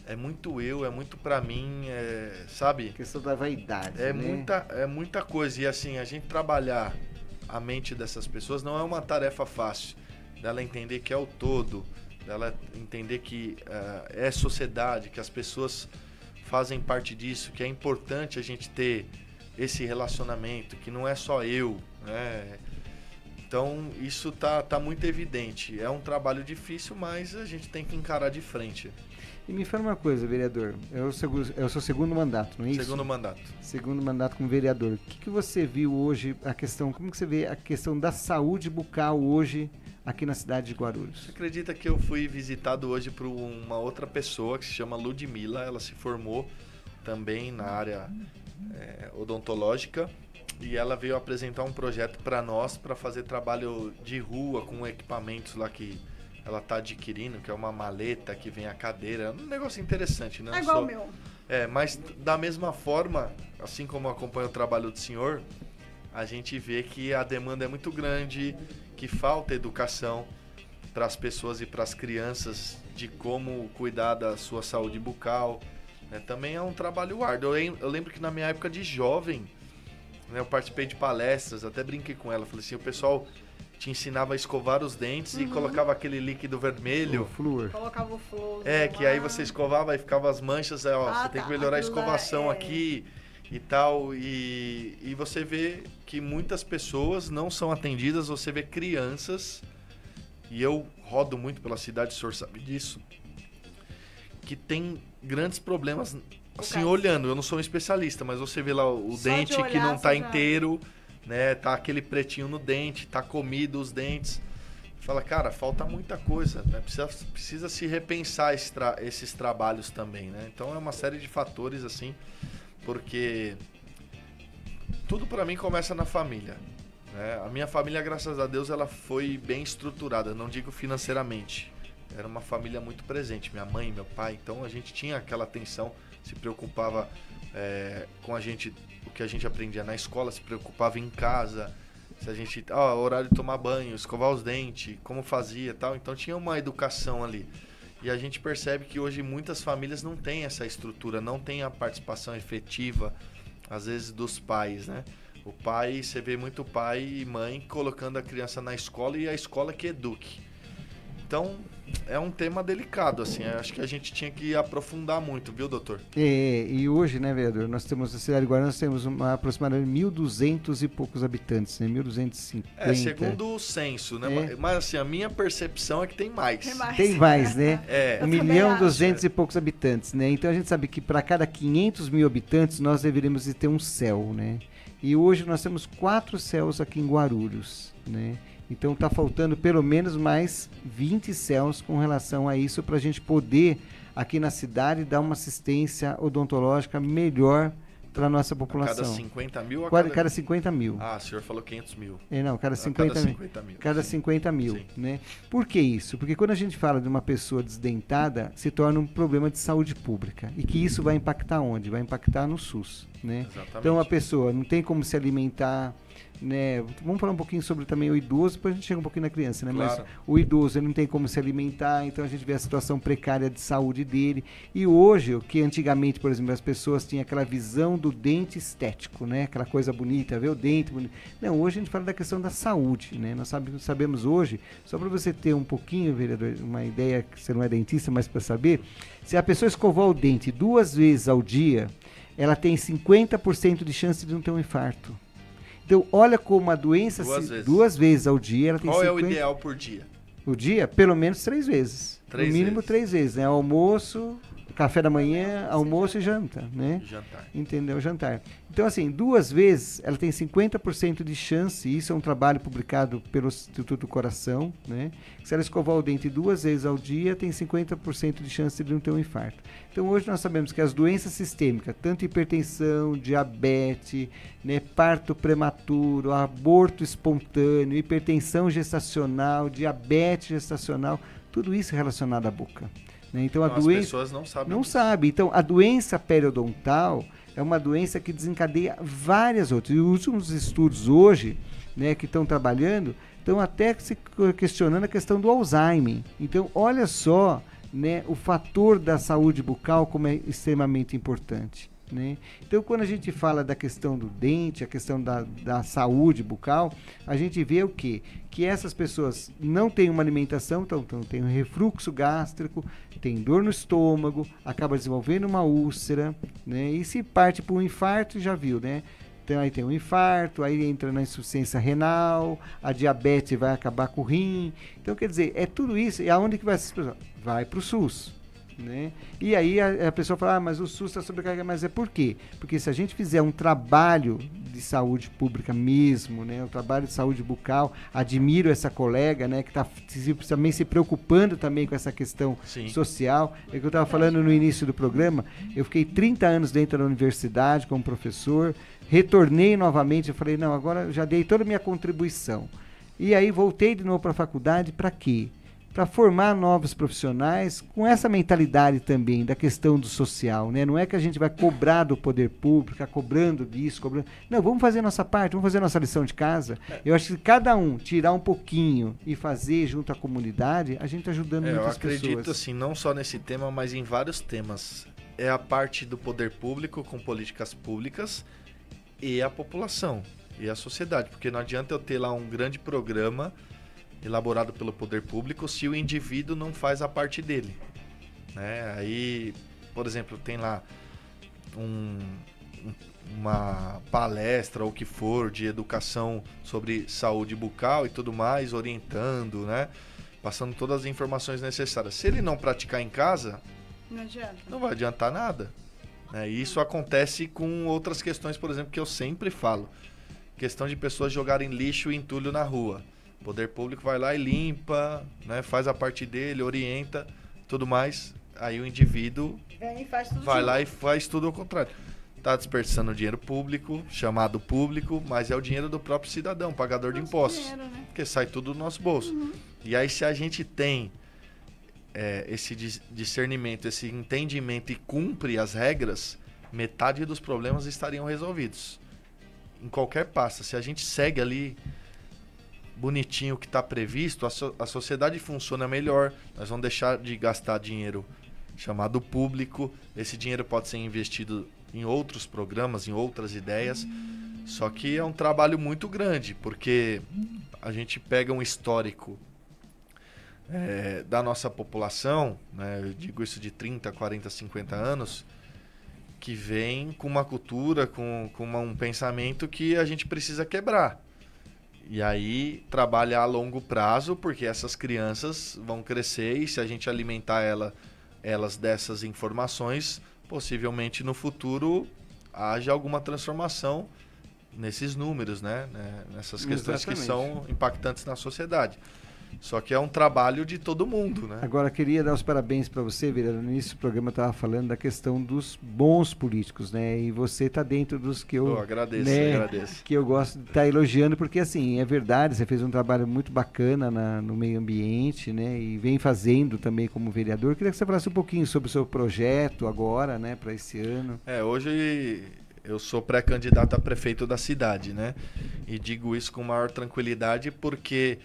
S13: É muito eu, é muito pra mim, sabe?
S11: A questão da vaidade, né?
S13: É muita coisa. E assim, a gente trabalhar a mente dessas pessoas não é uma tarefa fácil, dela entender que é o todo, dela entender que é sociedade, que as pessoas fazem parte disso, que é importante a gente ter esse relacionamento, que não é só eu, né? Então isso tá muito evidente. É um trabalho difícil, mas a gente tem que encarar de frente.
S11: E me fala uma coisa, vereador, é o seu segundo mandato, não é isso?
S13: Segundo mandato. Segundo
S11: mandato como vereador. O que você viu hoje, como que você vê a questão da saúde bucal hoje aqui na cidade de Guarulhos?
S13: Você acredita que eu fui visitado hoje por uma outra pessoa que se chama Ludmila? Ela se formou também na área odontológica e ela veio apresentar um projeto para nós para fazer trabalho de rua com equipamentos lá que ela está adquirindo, que é uma maleta que vem a cadeira. É um negócio interessante, né?
S12: É igual o meu.
S13: Mas da mesma forma, assim como acompanha o trabalho do senhor, a gente vê que a demanda é muito grande, que falta educação para as pessoas e para as crianças de como cuidar da sua saúde bucal. Também é um trabalho árduo. Eu lembro que na minha época de jovem, eu participei de palestras, até brinquei com ela. Falei assim, o pessoal te ensinava a escovar os dentes e colocava aquele líquido vermelho.
S11: O flúor.
S12: Colocava o flúor.
S13: Que aí você escovava e ficava as manchas. Você tem que melhorar a escovação aqui e tal. E você vê que muitas pessoas não são atendidas. Você vê crianças, e eu rodo muito pela cidade, o senhor sabe disso, que tem grandes problemas, assim, olhando. Eu não sou um especialista, mas você vê lá o dente que não tá inteiro, né? Tá aquele pretinho no dente, tá comido os dentes. Fala, cara, falta muita coisa, né? Precisa se repensar esses trabalhos também, né? Então é uma série de fatores, assim, porque tudo para mim começa na família, né? A minha família, graças a Deus, ela foi bem estruturada, não digo financeiramente. Era uma família muito presente, minha mãe, meu pai, então a gente tinha aquela atenção, se preocupava com a gente, o que a gente aprendia na escola, se preocupava em casa, se a gente, horário de tomar banho, escovar os dentes, como fazia e tal, então tinha uma educação ali. E a gente percebe que hoje muitas famílias não têm essa estrutura, não tem a participação efetiva, às vezes, dos pais, né? O pai, você vê muito pai e mãe colocando a criança na escola e a escola que eduque. Então, é um tema delicado, assim, acho que a gente tinha que aprofundar muito, viu, doutor?
S11: E hoje, né, vereador, nós temos, na cidade de Guarulhos, nós temos aproximadamente 1.200 e poucos habitantes, né, 1.250.
S13: Segundo o censo, né, mas assim, a minha percepção é que tem mais.
S11: Tem mais, né? 1.200.000 e poucos habitantes, né, então a gente sabe que para cada 500 mil habitantes nós deveríamos ter um céu, né, e hoje nós temos 4 céus aqui em Guarulhos, né. Então está faltando pelo menos mais 20 céus com relação a isso para a gente poder, aqui na cidade, dar uma assistência odontológica melhor para a nossa população.
S13: Cada 50 mil?
S11: Cada 50 mil.
S13: O senhor falou 500 mil.
S11: Cada 50 mil. Cada 50 mil, né? Por que isso? Porque quando a gente fala de uma pessoa desdentada, se torna um problema de saúde pública. E que isso vai impactar onde? Vai impactar no SUS, né?
S13: Exatamente.
S11: Então a pessoa não tem como se alimentar, né? Vamos falar um pouquinho sobre também o idoso, depois a gente chega um pouquinho na criança, né?
S13: Claro.
S11: Mas o idoso, ele não tem como se alimentar, então a gente vê a situação precária de saúde dele. E hoje, o que antigamente, por exemplo, as pessoas tinham aquela visão do dente estético, né? Aquela coisa bonita, ver o dente bonito. Não, hoje a gente fala da questão da saúde, né? Nós sabemos hoje, só para você ter um pouquinho, vereador, uma ideia, que você não é dentista, mas para saber, se a pessoa escovar o dente 2 vezes ao dia, ela tem 50% de chance de não ter um infarto. Então, olha como a doença, 2 vezes ao dia, ela tem 50%.
S13: Qual é o ideal por dia?
S11: O dia? Pelo menos 3 vezes. No mínimo 3 vezes, né? Almoço, café da manhã, almoço e janta, né?
S13: Jantar.
S11: Entendeu? Jantar. Então, assim, 2 vezes, ela tem 50% de chance, isso é um trabalho publicado pelo Instituto do Coração, né? Se ela escovar o dente 2 vezes ao dia, tem 50% de chance de não ter um infarto. Então, hoje nós sabemos que as doenças sistêmicas, tanto hipertensão, diabetes, né, parto prematuro, aborto espontâneo, hipertensão gestacional, diabetes gestacional, tudo isso é relacionado à boca. Né? Então, a doença,
S13: as pessoas não sabem.
S11: Não sabem. Então, a doença periodontal é uma doença que desencadeia várias outras. E os últimos estudos hoje, né, que estão trabalhando, estão até se questionando a questão do Alzheimer. Então, olha só, né, o fator da saúde bucal como é extremamente importante. Né? Então, quando a gente fala da questão do dente, a questão da saúde bucal, a gente vê o quê? Que essas pessoas não têm uma alimentação, então tem um refluxo gástrico, tem dor no estômago, acaba desenvolvendo uma úlcera, né? E se parte para um infarto, já viu, né? Então, aí tem um infarto, aí entra na insuficiência renal, a diabetes vai acabar com o rim. Então, quer dizer, é tudo isso. E aonde que vai essas pessoas? Vai para o SUS. né? E aí a pessoa fala, mas o SUS está sobrecarregado. Mas é por quê? Porque se a gente fizer um trabalho de saúde pública mesmo, né? Um trabalho de saúde bucal, admiro essa colega, né? Que está também se preocupando também com essa questão social. É que eu estava falando no início do programa, eu fiquei 30 anos dentro da universidade como professor, retornei novamente, eu falei, não, agora eu já dei toda a minha contribuição. E aí voltei de novo para a faculdade, para quê? Para formar novos profissionais com essa mentalidade também da questão do social, né? Não é que a gente vai cobrar do poder público, ficar cobrando disso, cobrando... Não, vamos fazer nossa parte, vamos fazer nossa lição de casa. Eu acho que cada um tirar um pouquinho e fazer junto à comunidade, a gente está ajudando muitas pessoas.
S13: Eu acredito, assim, não só nesse tema, mas em vários temas. É a parte do poder público com políticas públicas e a população e a sociedade. Porque não adianta eu ter lá um grande programa elaborado pelo poder público se o indivíduo não faz a parte dele, né? Aí, por exemplo, tem lá uma palestra ou o que for de educação sobre saúde bucal e tudo mais, orientando, né? Passando todas as informações necessárias. Se ele não praticar em casa, não vai adiantar nada, né? E isso acontece com outras questões, por exemplo, que eu sempre falo. Questão de pessoas jogarem lixo e entulho na rua. O poder público vai lá e limpa, né, faz a parte dele, orienta, tudo mais. Aí o indivíduo vai lá e faz tudo ao contrário. Está desperdiçando dinheiro público, chamado público, mas é o dinheiro do próprio cidadão, pagador de impostos. Dinheiro, né? Porque sai tudo do nosso bolso. E aí se a gente tem esse discernimento, esse entendimento e cumpre as regras, metade dos problemas estariam resolvidos. Em qualquer pasta, se a gente segue ali bonitinho o que está previsto, a sociedade funciona melhor, nós vamos deixar de gastar dinheiro chamado público, esse dinheiro pode ser investido em outros programas, em outras ideias, só que é um trabalho muito grande, porque a gente pega um histórico da nossa população, né, eu digo isso de 30, 40, 50 anos, que vem com uma cultura, com um pensamento que a gente precisa quebrar. E aí trabalhar a longo prazo, porque essas crianças vão crescer e se a gente alimentar elas dessas informações, possivelmente no futuro haja alguma transformação nesses números, né? Nessas questões que são impactantes na sociedade. Só que é um trabalho de todo mundo, né?
S11: Agora, queria dar os parabéns para você, vereador. No início do programa eu estava falando da questão dos bons políticos, né? E você está dentro dos que eu agradeço. Que eu gosto de estar elogiando, porque assim, é verdade, você fez um trabalho muito bacana no meio ambiente, né? E vem fazendo também como vereador. Queria que você falasse um pouquinho sobre o seu projeto agora, né? Para esse ano.
S13: Hoje eu sou pré-candidato a prefeito da cidade, né? E digo isso com maior tranquilidade porque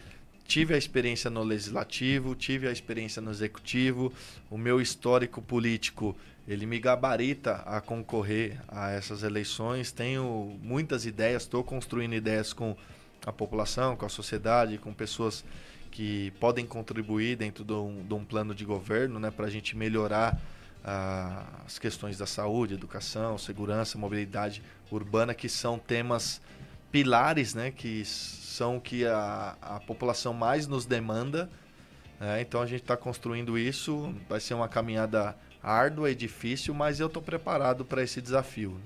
S13: tive a experiência no legislativo, tive a experiência no executivo, o meu histórico político, ele me gabarita a concorrer a essas eleições, tenho muitas ideias, estou construindo ideias com a população, com a sociedade, com pessoas que podem contribuir dentro de um plano de governo, né, para a gente melhorar as questões da saúde, educação, segurança, mobilidade urbana, que são temas pilares, né, que são que a população mais nos demanda, né? Então a gente está construindo isso, vai ser uma caminhada árdua e difícil, mas eu estou preparado para esse desafio.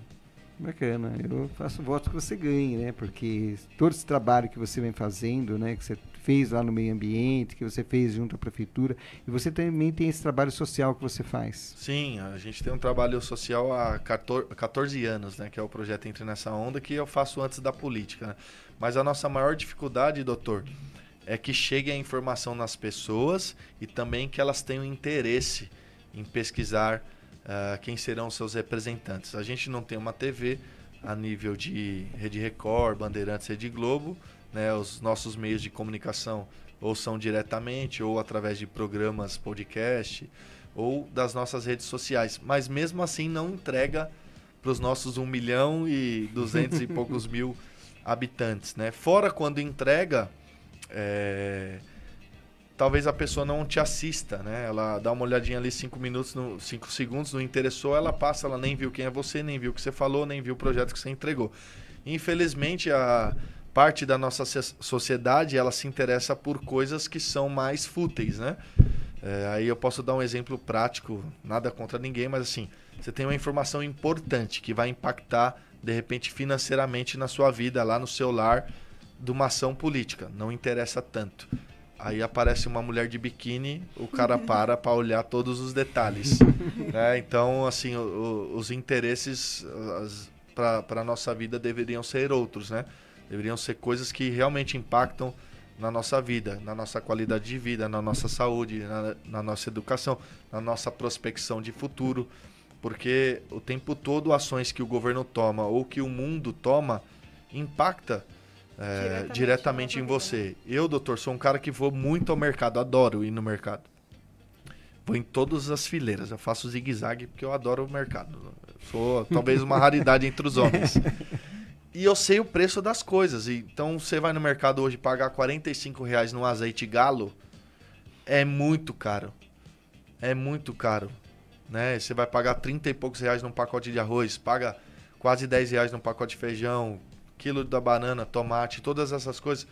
S11: Bacana, eu faço voto que você ganhe, né? Porque todo esse trabalho que você vem fazendo, né? Que você fez lá no meio ambiente, que você fez junto à prefeitura, e você também tem esse trabalho social que você faz.
S13: Sim, a gente tem um trabalho social há 14 anos, né? Que é o projeto Entre Nessa Onda, que eu faço antes da política, né? Mas a nossa maior dificuldade, doutor, é que chegue a informação nas pessoas e também que elas tenham interesse em pesquisar quem serão seus representantes. A gente não tem uma TV a nível de Rede Record, Bandeirantes, Rede Globo, né? Os nossos meios de comunicação ou são diretamente ou através de programas, podcast ou das nossas redes sociais, mas mesmo assim não entrega para os nossos 1.200.000 e poucos mil habitantes, né? Fora quando entrega, talvez a pessoa não te assista, né? Ela dá uma olhadinha ali 5 segundos, não interessou, ela passa, ela nem viu quem é você, nem viu o que você falou, nem viu o projeto que você entregou. Infelizmente, a parte da nossa sociedade, ela se interessa por coisas que são mais fúteis, né? Aí eu posso dar um exemplo prático, nada contra ninguém, mas assim, você tem uma informação importante que vai impactar, de repente, financeiramente na sua vida, lá no seu lar, de uma ação política. Não interessa tanto. Aí aparece uma mulher de biquíni, o cara para olhar todos os detalhes. Então, assim, os interesses para a nossa vida deveriam ser outros, né? Deveriam ser coisas que realmente impactam na nossa vida, na nossa qualidade de vida, na nossa saúde, na nossa educação, na nossa prospecção de futuro. Porque o tempo todo ações que o governo toma ou que o mundo toma impacta diretamente em você. Eu, doutor, sou um cara que vou muito ao mercado, adoro ir no mercado. Vou em todas as fileiras, eu faço zigue-zague porque eu adoro o mercado. Sou talvez uma raridade entre os homens. E eu sei o preço das coisas. Então, você vai no mercado hoje pagar R$45 num azeite galo, é muito caro. É muito caro. Né? Você vai pagar 30 e poucos reais num pacote de arroz, paga quase R$10 num pacote de feijão, quilo da banana, tomate, todas essas coisas.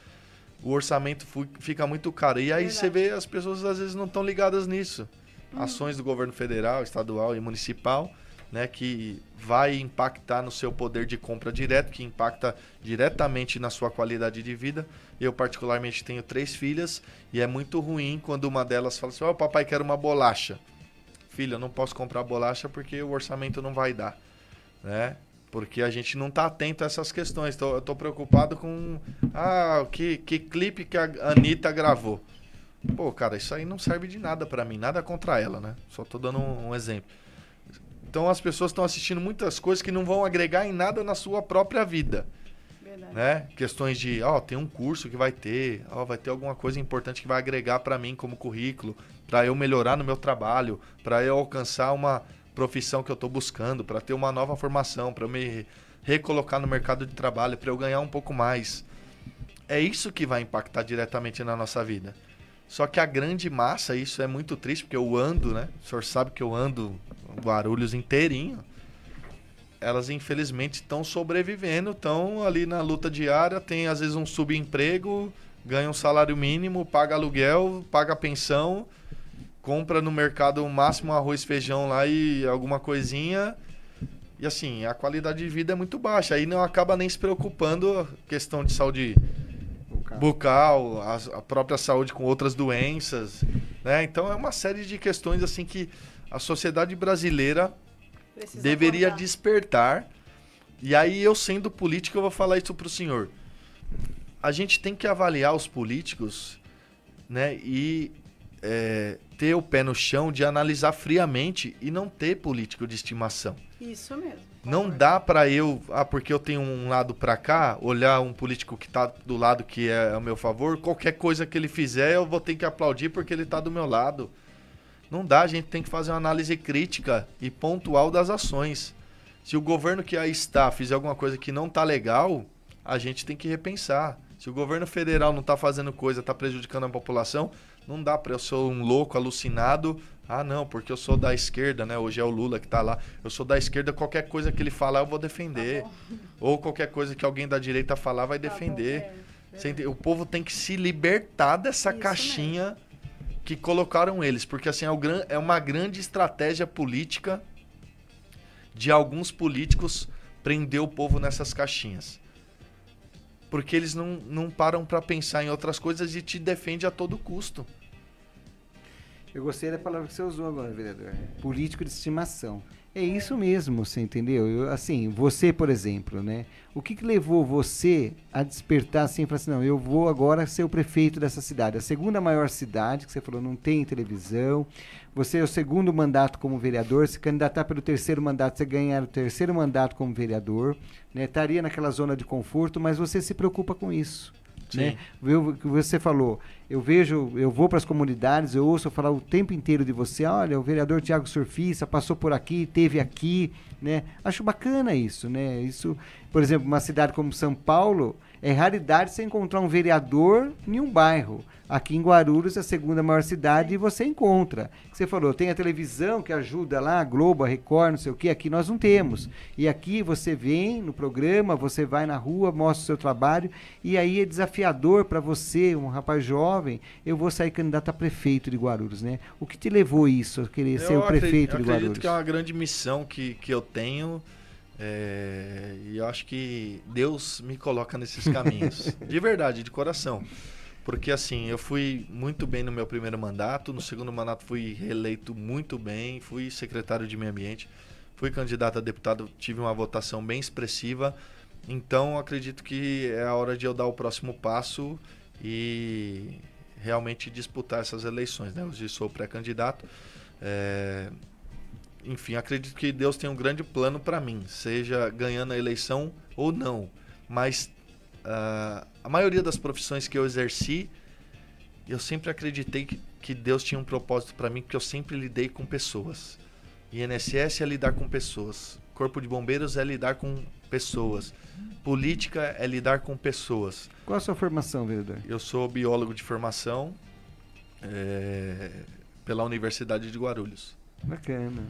S13: O orçamento fica muito caro. E aí você vê, as pessoas às vezes não estão ligadas nisso. Ações do governo federal, estadual e municipal, né, que vai impactar no seu poder de compra direto, que impacta diretamente na sua qualidade de vida. Eu, particularmente, tenho 3 filhas e é muito ruim quando uma delas fala assim: papai, quero uma bolacha. Filha, eu não posso comprar bolacha porque o orçamento não vai dar, né? Porque a gente não está atento a essas questões. Eu estou preocupado com que clipe que a Anitta gravou. Pô, cara, isso aí não serve de nada para mim, nada contra ela, né? Só estou dando um exemplo. Então as pessoas estão assistindo muitas coisas que não vão agregar em nada na sua própria vida. Verdade. Né? Questões de, tem um curso que vai ter, vai ter alguma coisa importante que vai agregar para mim como currículo, para eu melhorar no meu trabalho, para eu alcançar uma profissão que eu estou buscando, para ter uma nova formação, para eu me recolocar no mercado de trabalho, para eu ganhar um pouco mais. É isso que vai impactar diretamente na nossa vida. Só que a grande massa, isso é muito triste, porque eu ando, né? O senhor sabe que eu ando Guarulhos inteirinho. Elas, infelizmente, estão sobrevivendo, estão ali na luta diária, tem às vezes um subemprego, ganha um salário mínimo, paga aluguel, paga pensão, compra no mercado o máximo arroz, feijão lá e alguma coisinha. E assim, a qualidade de vida é muito baixa. Aí não acaba nem se preocupando a questão de saúde bucal, a própria saúde com outras doenças, né? Então é uma série de questões assim que a sociedade brasileira deveria despertar. E aí, eu sendo político, eu vou falar isso para o senhor. A gente tem que avaliar os políticos, né, e ter o pé no chão de analisar friamente e não ter político de estimação.
S12: Isso mesmo.
S13: Não dá para eu, porque eu tenho um lado para cá, olhar um político que tá do lado que é ao meu favor, qualquer coisa que ele fizer eu vou ter que aplaudir porque ele tá do meu lado. Não dá, a gente tem que fazer uma análise crítica e pontual das ações. Se o governo que aí está fizer alguma coisa que não tá legal, a gente tem que repensar. Se o governo federal não tá fazendo coisa, tá prejudicando a população, não dá para eu ser um louco, alucinado. Não, porque eu sou da esquerda, né? Hoje é o Lula que tá lá. Eu sou da esquerda, qualquer coisa que ele falar eu vou defender. Tá. Ou qualquer coisa que alguém da direita falar vai defender. O povo tem que se libertar dessa caixinha mesmo que colocaram eles. Porque assim, é uma grande estratégia política de alguns políticos prender o povo nessas caixinhas. Porque eles não param para pensar em outras coisas e te defendem a todo custo.
S11: Eu gostei da palavra que você usou agora, vereador. Político de estimação. É isso mesmo, você entendeu? Assim, você, por exemplo, né? O que levou você a despertar assim e falar assim, não, eu vou agora ser o prefeito dessa cidade. A segunda maior cidade, que você falou, não tem televisão. Você é o segundo mandato como vereador. Se candidatar pelo terceiro mandato, você ganhar o terceiro mandato como vereador. Né? Estaria naquela zona de conforto, mas você se preocupa com isso. Né? Você falou, eu vou para as comunidades, eu ouço falar o tempo inteiro de você, olha, o vereador Thiago Surfista passou por aqui, teve aqui, né? Acho bacana isso, né? Isso, por exemplo, uma cidade como São Paulo, É raridade você encontrar um vereador em um bairro. Aqui em Guarulhos, é a segunda maior cidade, e você encontra. Você falou, tem a televisão que ajuda lá, a Globo, a Record, não sei o quê, aqui nós não temos. E aqui você vem no programa, você vai na rua, mostra o seu trabalho, e aí é desafiador para você, um rapaz jovem, eu vou sair candidato a prefeito de Guarulhos, né? O que te levou isso, a querer ser o prefeito de Guarulhos?
S13: Eu acredito que é uma grande missão que eu tenho, e eu acho que Deus me coloca nesses caminhos. De verdade, de coração. Porque assim, eu fui muito bem no meu primeiro mandato, no segundo mandato fui reeleito muito bem, fui secretário de meio ambiente, fui candidato a deputado, tive uma votação bem expressiva, então acredito que é a hora de eu dar o próximo passo e realmente disputar essas eleições, né? Hoje sou pré-candidato, enfim, acredito que Deus tem um grande plano para mim, seja ganhando a eleição ou não, mas a maioria das profissões que eu exerci, eu sempre acreditei que Deus tinha um propósito para mim, porque eu sempre lidei com pessoas. INSS é lidar com pessoas. Corpo de Bombeiros é lidar com pessoas. Política é lidar com pessoas.
S11: Qual a sua formação, vereador?
S13: Eu sou biólogo de formação pela Universidade de Guarulhos.
S11: Bacana.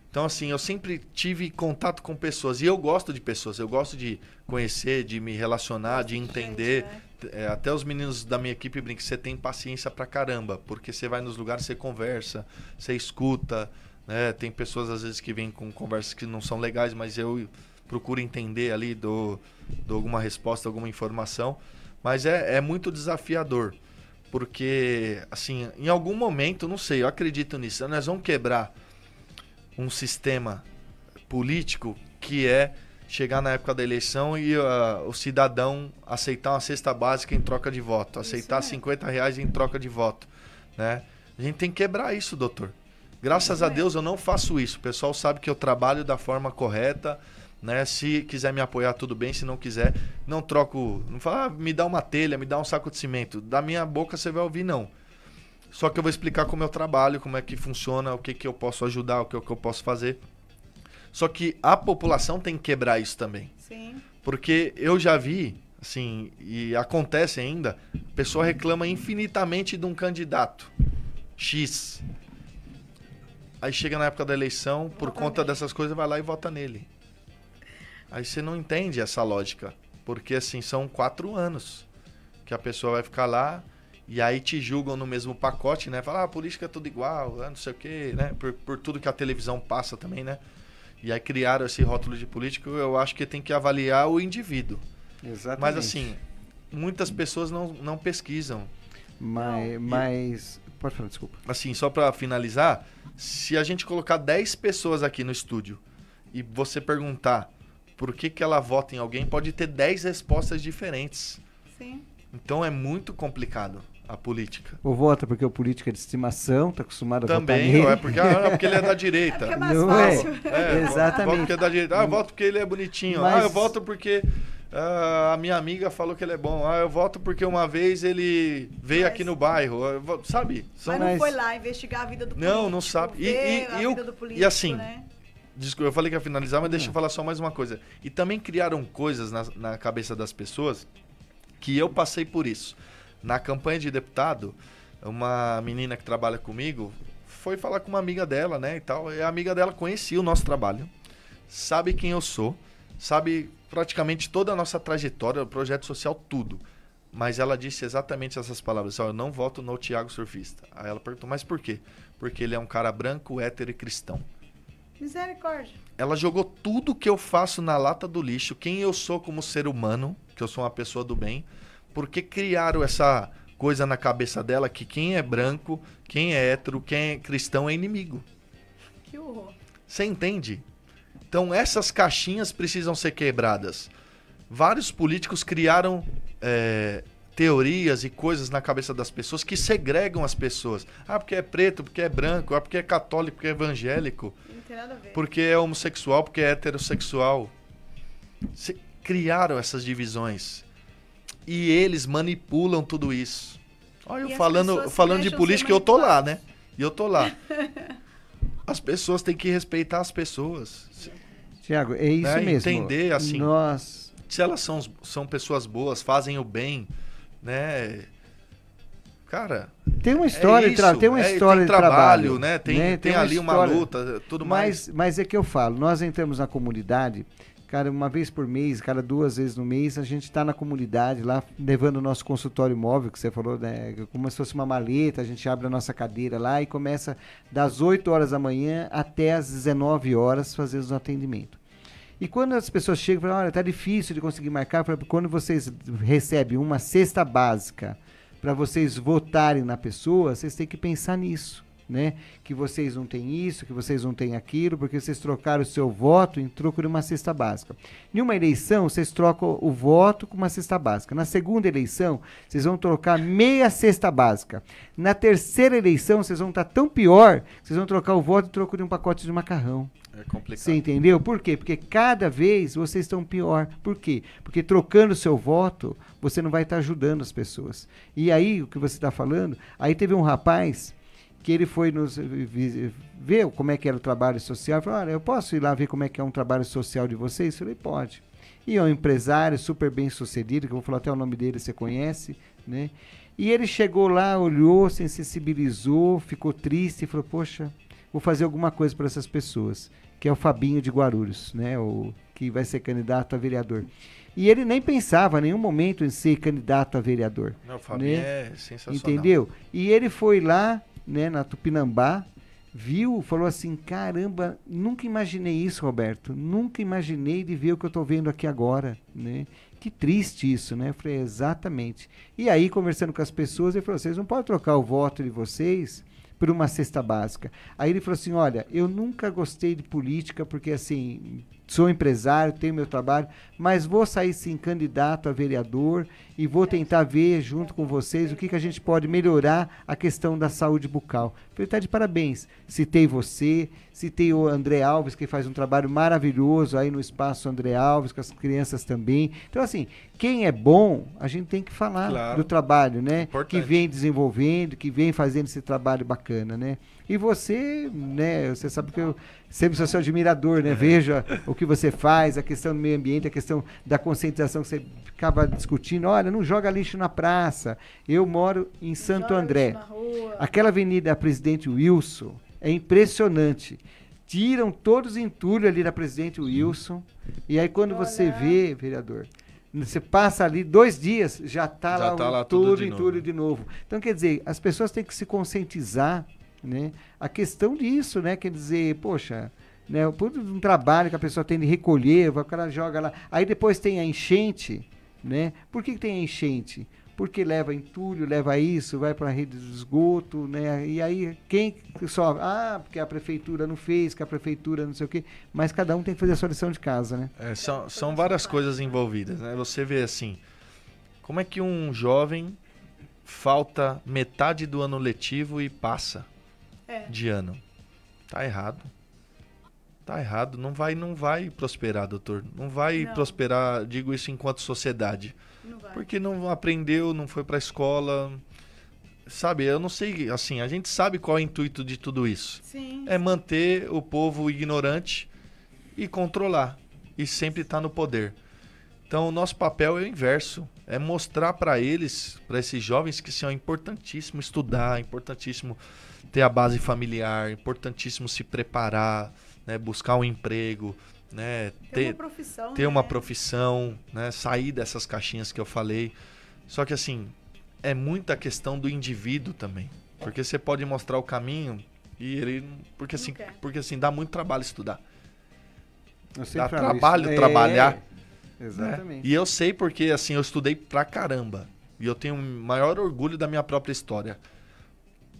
S13: Então, assim, eu sempre tive contato com pessoas. E eu gosto de pessoas. Eu gosto de conhecer, de me relacionar, de entender. Até os meninos da minha equipe brincam que você tem paciência pra caramba. Porque você vai nos lugares, você conversa, você escuta. Né? Tem pessoas, às vezes, que vêm com conversas que não são legais, mas eu procuro entender ali, dou alguma resposta, alguma informação. Mas é muito desafiador. Porque, assim, em algum momento, não sei, eu acredito nisso. Nós vamos quebrar um sistema político que é chegar na época da eleição e o cidadão aceitar uma cesta básica em troca de voto, aceitar R$50 em troca de voto, né? A gente tem que quebrar isso, doutor. Graças a Deus eu não faço isso. O pessoal sabe que eu trabalho da forma correta, né? Se quiser me apoiar, tudo bem. Se não quiser, não troco. Não fala, me dá uma telha, me dá um saco de cimento. Da minha boca você vai ouvir, não. Só que eu vou explicar como eu trabalho, como é que funciona, o que eu posso ajudar, o que eu posso fazer. Só que a população tem que quebrar isso também.
S12: Sim.
S13: Porque eu já vi, assim, e acontece ainda, a pessoa reclama infinitamente de um candidato X. Aí chega na época da eleição, por conta dessas coisas, vai lá e vota nele. Aí você não entende essa lógica. Porque, assim, são 4 anos que a pessoa vai ficar lá. E aí te julgam no mesmo pacote, né? Falam, a política é tudo igual, não sei o quê, né? Por tudo que a televisão passa também, né? E aí criaram esse rótulo de político, eu acho que tem que avaliar o indivíduo.
S11: Exatamente.
S13: Mas assim, muitas pessoas não pesquisam.
S11: Mas... Pode falar, desculpa.
S13: Assim, só para finalizar, se a gente colocar 10 pessoas aqui no estúdio e você perguntar por que ela vota em alguém, pode ter 10 respostas diferentes.
S12: Sim.
S13: Então é muito complicado a política.
S11: Ou vota porque o político é de estimação, tá acostumado a
S13: também,
S11: votar nele.
S13: Também, porque ele é da direita.
S12: É mais fácil.
S11: Exatamente.
S13: Voto porque é da direita. Eu voto porque ele é bonitinho.
S11: Mas...
S13: eu voto porque a minha amiga falou que ele é bom. Eu voto porque uma vez ele veio aqui no bairro. Sabe?
S12: Mas não foi lá investigar a vida do político.
S13: Não sabe. E assim, né? Desculpa, eu falei que ia finalizar, mas deixa eu falar só mais uma coisa. E também criaram coisas na cabeça das pessoas que eu passei por isso. Na campanha de deputado, uma menina que trabalha comigo foi falar com uma amiga dela, né, e tal. E a amiga dela conhecia o nosso trabalho, sabe quem eu sou, sabe praticamente toda a nossa trajetória, o projeto social, tudo. Mas ela disse exatamente essas palavras, eu não voto no Thiago Surfista. Aí ela perguntou, mas por quê? Porque ele é um cara branco, hétero e cristão.
S12: Misericórdia.
S13: Ela jogou tudo que eu faço na lata do lixo, quem eu sou como ser humano, que eu sou uma pessoa do bem, porque criaram essa coisa na cabeça dela que quem é branco, quem é hétero, quem é cristão é inimigo.
S12: Que horror.
S13: Você entende? Então essas caixinhas precisam ser quebradas. Vários políticos criaram teorias e coisas na cabeça das pessoas que segregam as pessoas. Ah, porque é preto, porque é branco, porque é católico, porque é evangélico.
S12: Não tem nada a ver.
S13: Porque é homossexual, porque é heterossexual. Criaram essas divisões. E eles manipulam tudo isso. Olha, eu falando de política, eu tô lá, né? E eu tô lá. As pessoas têm que respeitar as pessoas.
S11: Tiago, é isso mesmo.
S13: Entender, assim.
S11: Nós
S13: se elas são pessoas boas, fazem o bem, né? Cara,
S11: tem uma história, tem uma história de trabalho,
S13: né? Tem ali uma luta, tudo mais.
S11: Mas é que eu falo, nós entramos na comunidade, cara, uma vez por mês, cara, 2 vezes no mês, a gente está na comunidade lá, levando o nosso consultório móvel, que você falou, né? Como se fosse uma maleta, a gente abre a nossa cadeira lá e começa das 8 horas da manhã até as 19 horas fazer os atendimentos. E quando as pessoas chegam e falam, olha, tá difícil de conseguir marcar, quando vocês recebem uma cesta básica para vocês votarem na pessoa, vocês têm que pensar nisso, né? Que vocês não têm isso, que vocês não têm aquilo, porque vocês trocaram o seu voto em troco de uma cesta básica. Em uma eleição, vocês trocam o voto com uma cesta básica. Na segunda eleição, vocês vão trocar meia cesta básica. Na terceira eleição, vocês vão estar tão pior, que vocês vão trocar o voto em troco de um pacote de macarrão.
S13: É complicado.
S11: Você entendeu? Por quê? Porque cada vez vocês estão pior. Por quê? Porque trocando o seu voto, você não vai estar ajudando as pessoas. E aí, o que você está falando, aí teve um rapaz que ele foi nos ver como é que era o trabalho social. Falou, olha, eu posso ir lá ver como é que é um trabalho social de vocês? Eu falei, pode. E é um empresário super bem sucedido, que eu vou falar até o nome dele, você conhece, né? E ele chegou lá, olhou, se sensibilizou, ficou triste e falou, poxa, vou fazer alguma coisa para essas pessoas, que é o Fabinho de Guarulhos, né? O que vai ser candidato a vereador. E ele nem pensava em nenhum momento em ser candidato a vereador.
S13: Não, o Fabinho, né? É sensacional.
S11: Entendeu? E ele foi lá, né, na Tupinambá, viu, falou assim, caramba, nunca imaginei isso, Roberto, nunca imaginei de ver o que eu estou vendo aqui agora, né? Que triste isso, né? Eu falei, exatamente. E aí, conversando com as pessoas, ele falou, vocês não podem trocar o voto de vocês por uma cesta básica. Aí ele falou assim, olha, eu nunca gostei de política, porque assim, sou empresário, tenho meu trabalho, mas vou sair sim candidato a vereador e vou tentar ver junto com vocês o que a gente pode melhorar a questão da saúde bucal. Falei, tá de parabéns. Citei você, citei o André Alves, que faz um trabalho maravilhoso aí no Espaço André Alves, com as crianças também. Então, assim, quem é bom, a gente tem que falar do trabalho, né?
S13: Importante.
S11: Que vem desenvolvendo, que vem fazendo esse trabalho bacana, né? E você, né, você sabe que eu sempre sou seu admirador, né? Veja o que você faz, a questão do meio ambiente, a questão da conscientização que você acaba discutindo. Olha, não joga lixo na praça. Eu moro em Santo André. Aquela avenida Presidente Wilson é impressionante. Tiram todos os entulhos ali da Presidente Wilson. E aí quando você vê, vereador, você passa ali 2 dias, já está lá tudo entulho de novo. Então, quer dizer, as pessoas têm que se conscientizar, né? A questão disso, né? Quer dizer, poxa, né? Um trabalho que a pessoa tem de recolher, o cara joga lá. Aí depois tem a enchente, né? Por que tem a enchente? Porque leva entulho, leva isso, vai para a rede de esgoto, né? E aí quem sofre? Ah, porque a prefeitura não fez, que a prefeitura não sei o quê. Mas cada um tem que fazer a sua lição de casa, né?
S13: São várias coisas envolvidas, né? Você vê assim, como é que um jovem falta metade do ano letivo e passa de ano? Tá errado. Tá errado. Não vai prosperar, doutor. Não vai prosperar, digo isso enquanto sociedade. Porque não aprendeu, não foi pra escola. Sabe, eu não sei, assim, a gente sabe qual é o intuito de tudo isso.
S12: Sim.
S13: É manter o povo ignorante e controlar. E sempre estar no poder. Então, o nosso papel é o inverso. É mostrar para eles, para esses jovens, que é importantíssimo estudar, é importantíssimo ter a base familiar, é importantíssimo se preparar, né, buscar um emprego, né, ter uma profissão, né, sair dessas caixinhas que eu falei. Só que assim, é muita questão do indivíduo também, porque você pode mostrar o caminho e ele, porque assim dá muito trabalho estudar, dá trabalho trabalhar,
S11: exatamente.
S13: Né? E eu sei porque assim eu estudei pra caramba e eu tenho o maior orgulho da minha própria história.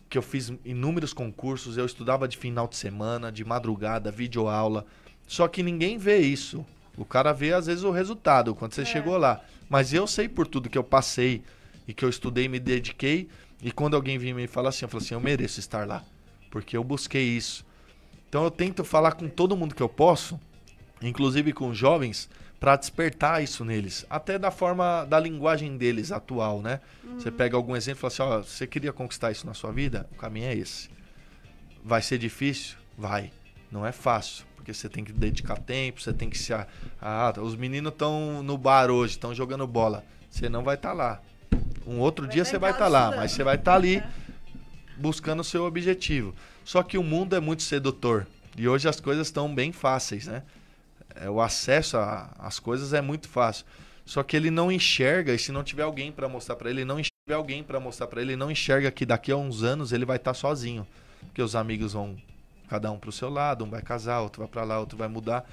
S13: Que eu fiz inúmeros concursos, eu estudava de final de semana, de madrugada, videoaula. Só que ninguém vê isso. O cara vê, às vezes, o resultado, quando você chegou lá. Mas eu sei por tudo que eu passei e que eu estudei, me dediquei. E quando alguém vem me falar assim, eu falo assim, eu mereço estar lá. Porque eu busquei isso. Então eu tento falar com todo mundo que eu posso, inclusive com jovens, para despertar isso neles. Até da forma, da linguagem deles atual, né? Você pega algum exemplo e fala assim, ó, você queria conquistar isso na sua vida? O caminho é esse. Vai ser difícil? Vai. Não é fácil, porque você tem que dedicar tempo, você tem que se... os meninos estão no bar hoje, estão jogando bola. Você não vai estar lá. Um outro dia você vai estar lá, mas você vai estar ali buscando o seu objetivo. Só que o mundo é muito sedutor. E hoje as coisas estão bem fáceis, né? O acesso às coisas é muito fácil. Só que ele não enxerga, e se não tiver alguém para mostrar para ele, não enxerga que daqui a uns anos ele vai estar sozinho. Porque os amigos vão, cada um pro seu lado, um vai casar, outro vai para lá, outro vai mudar.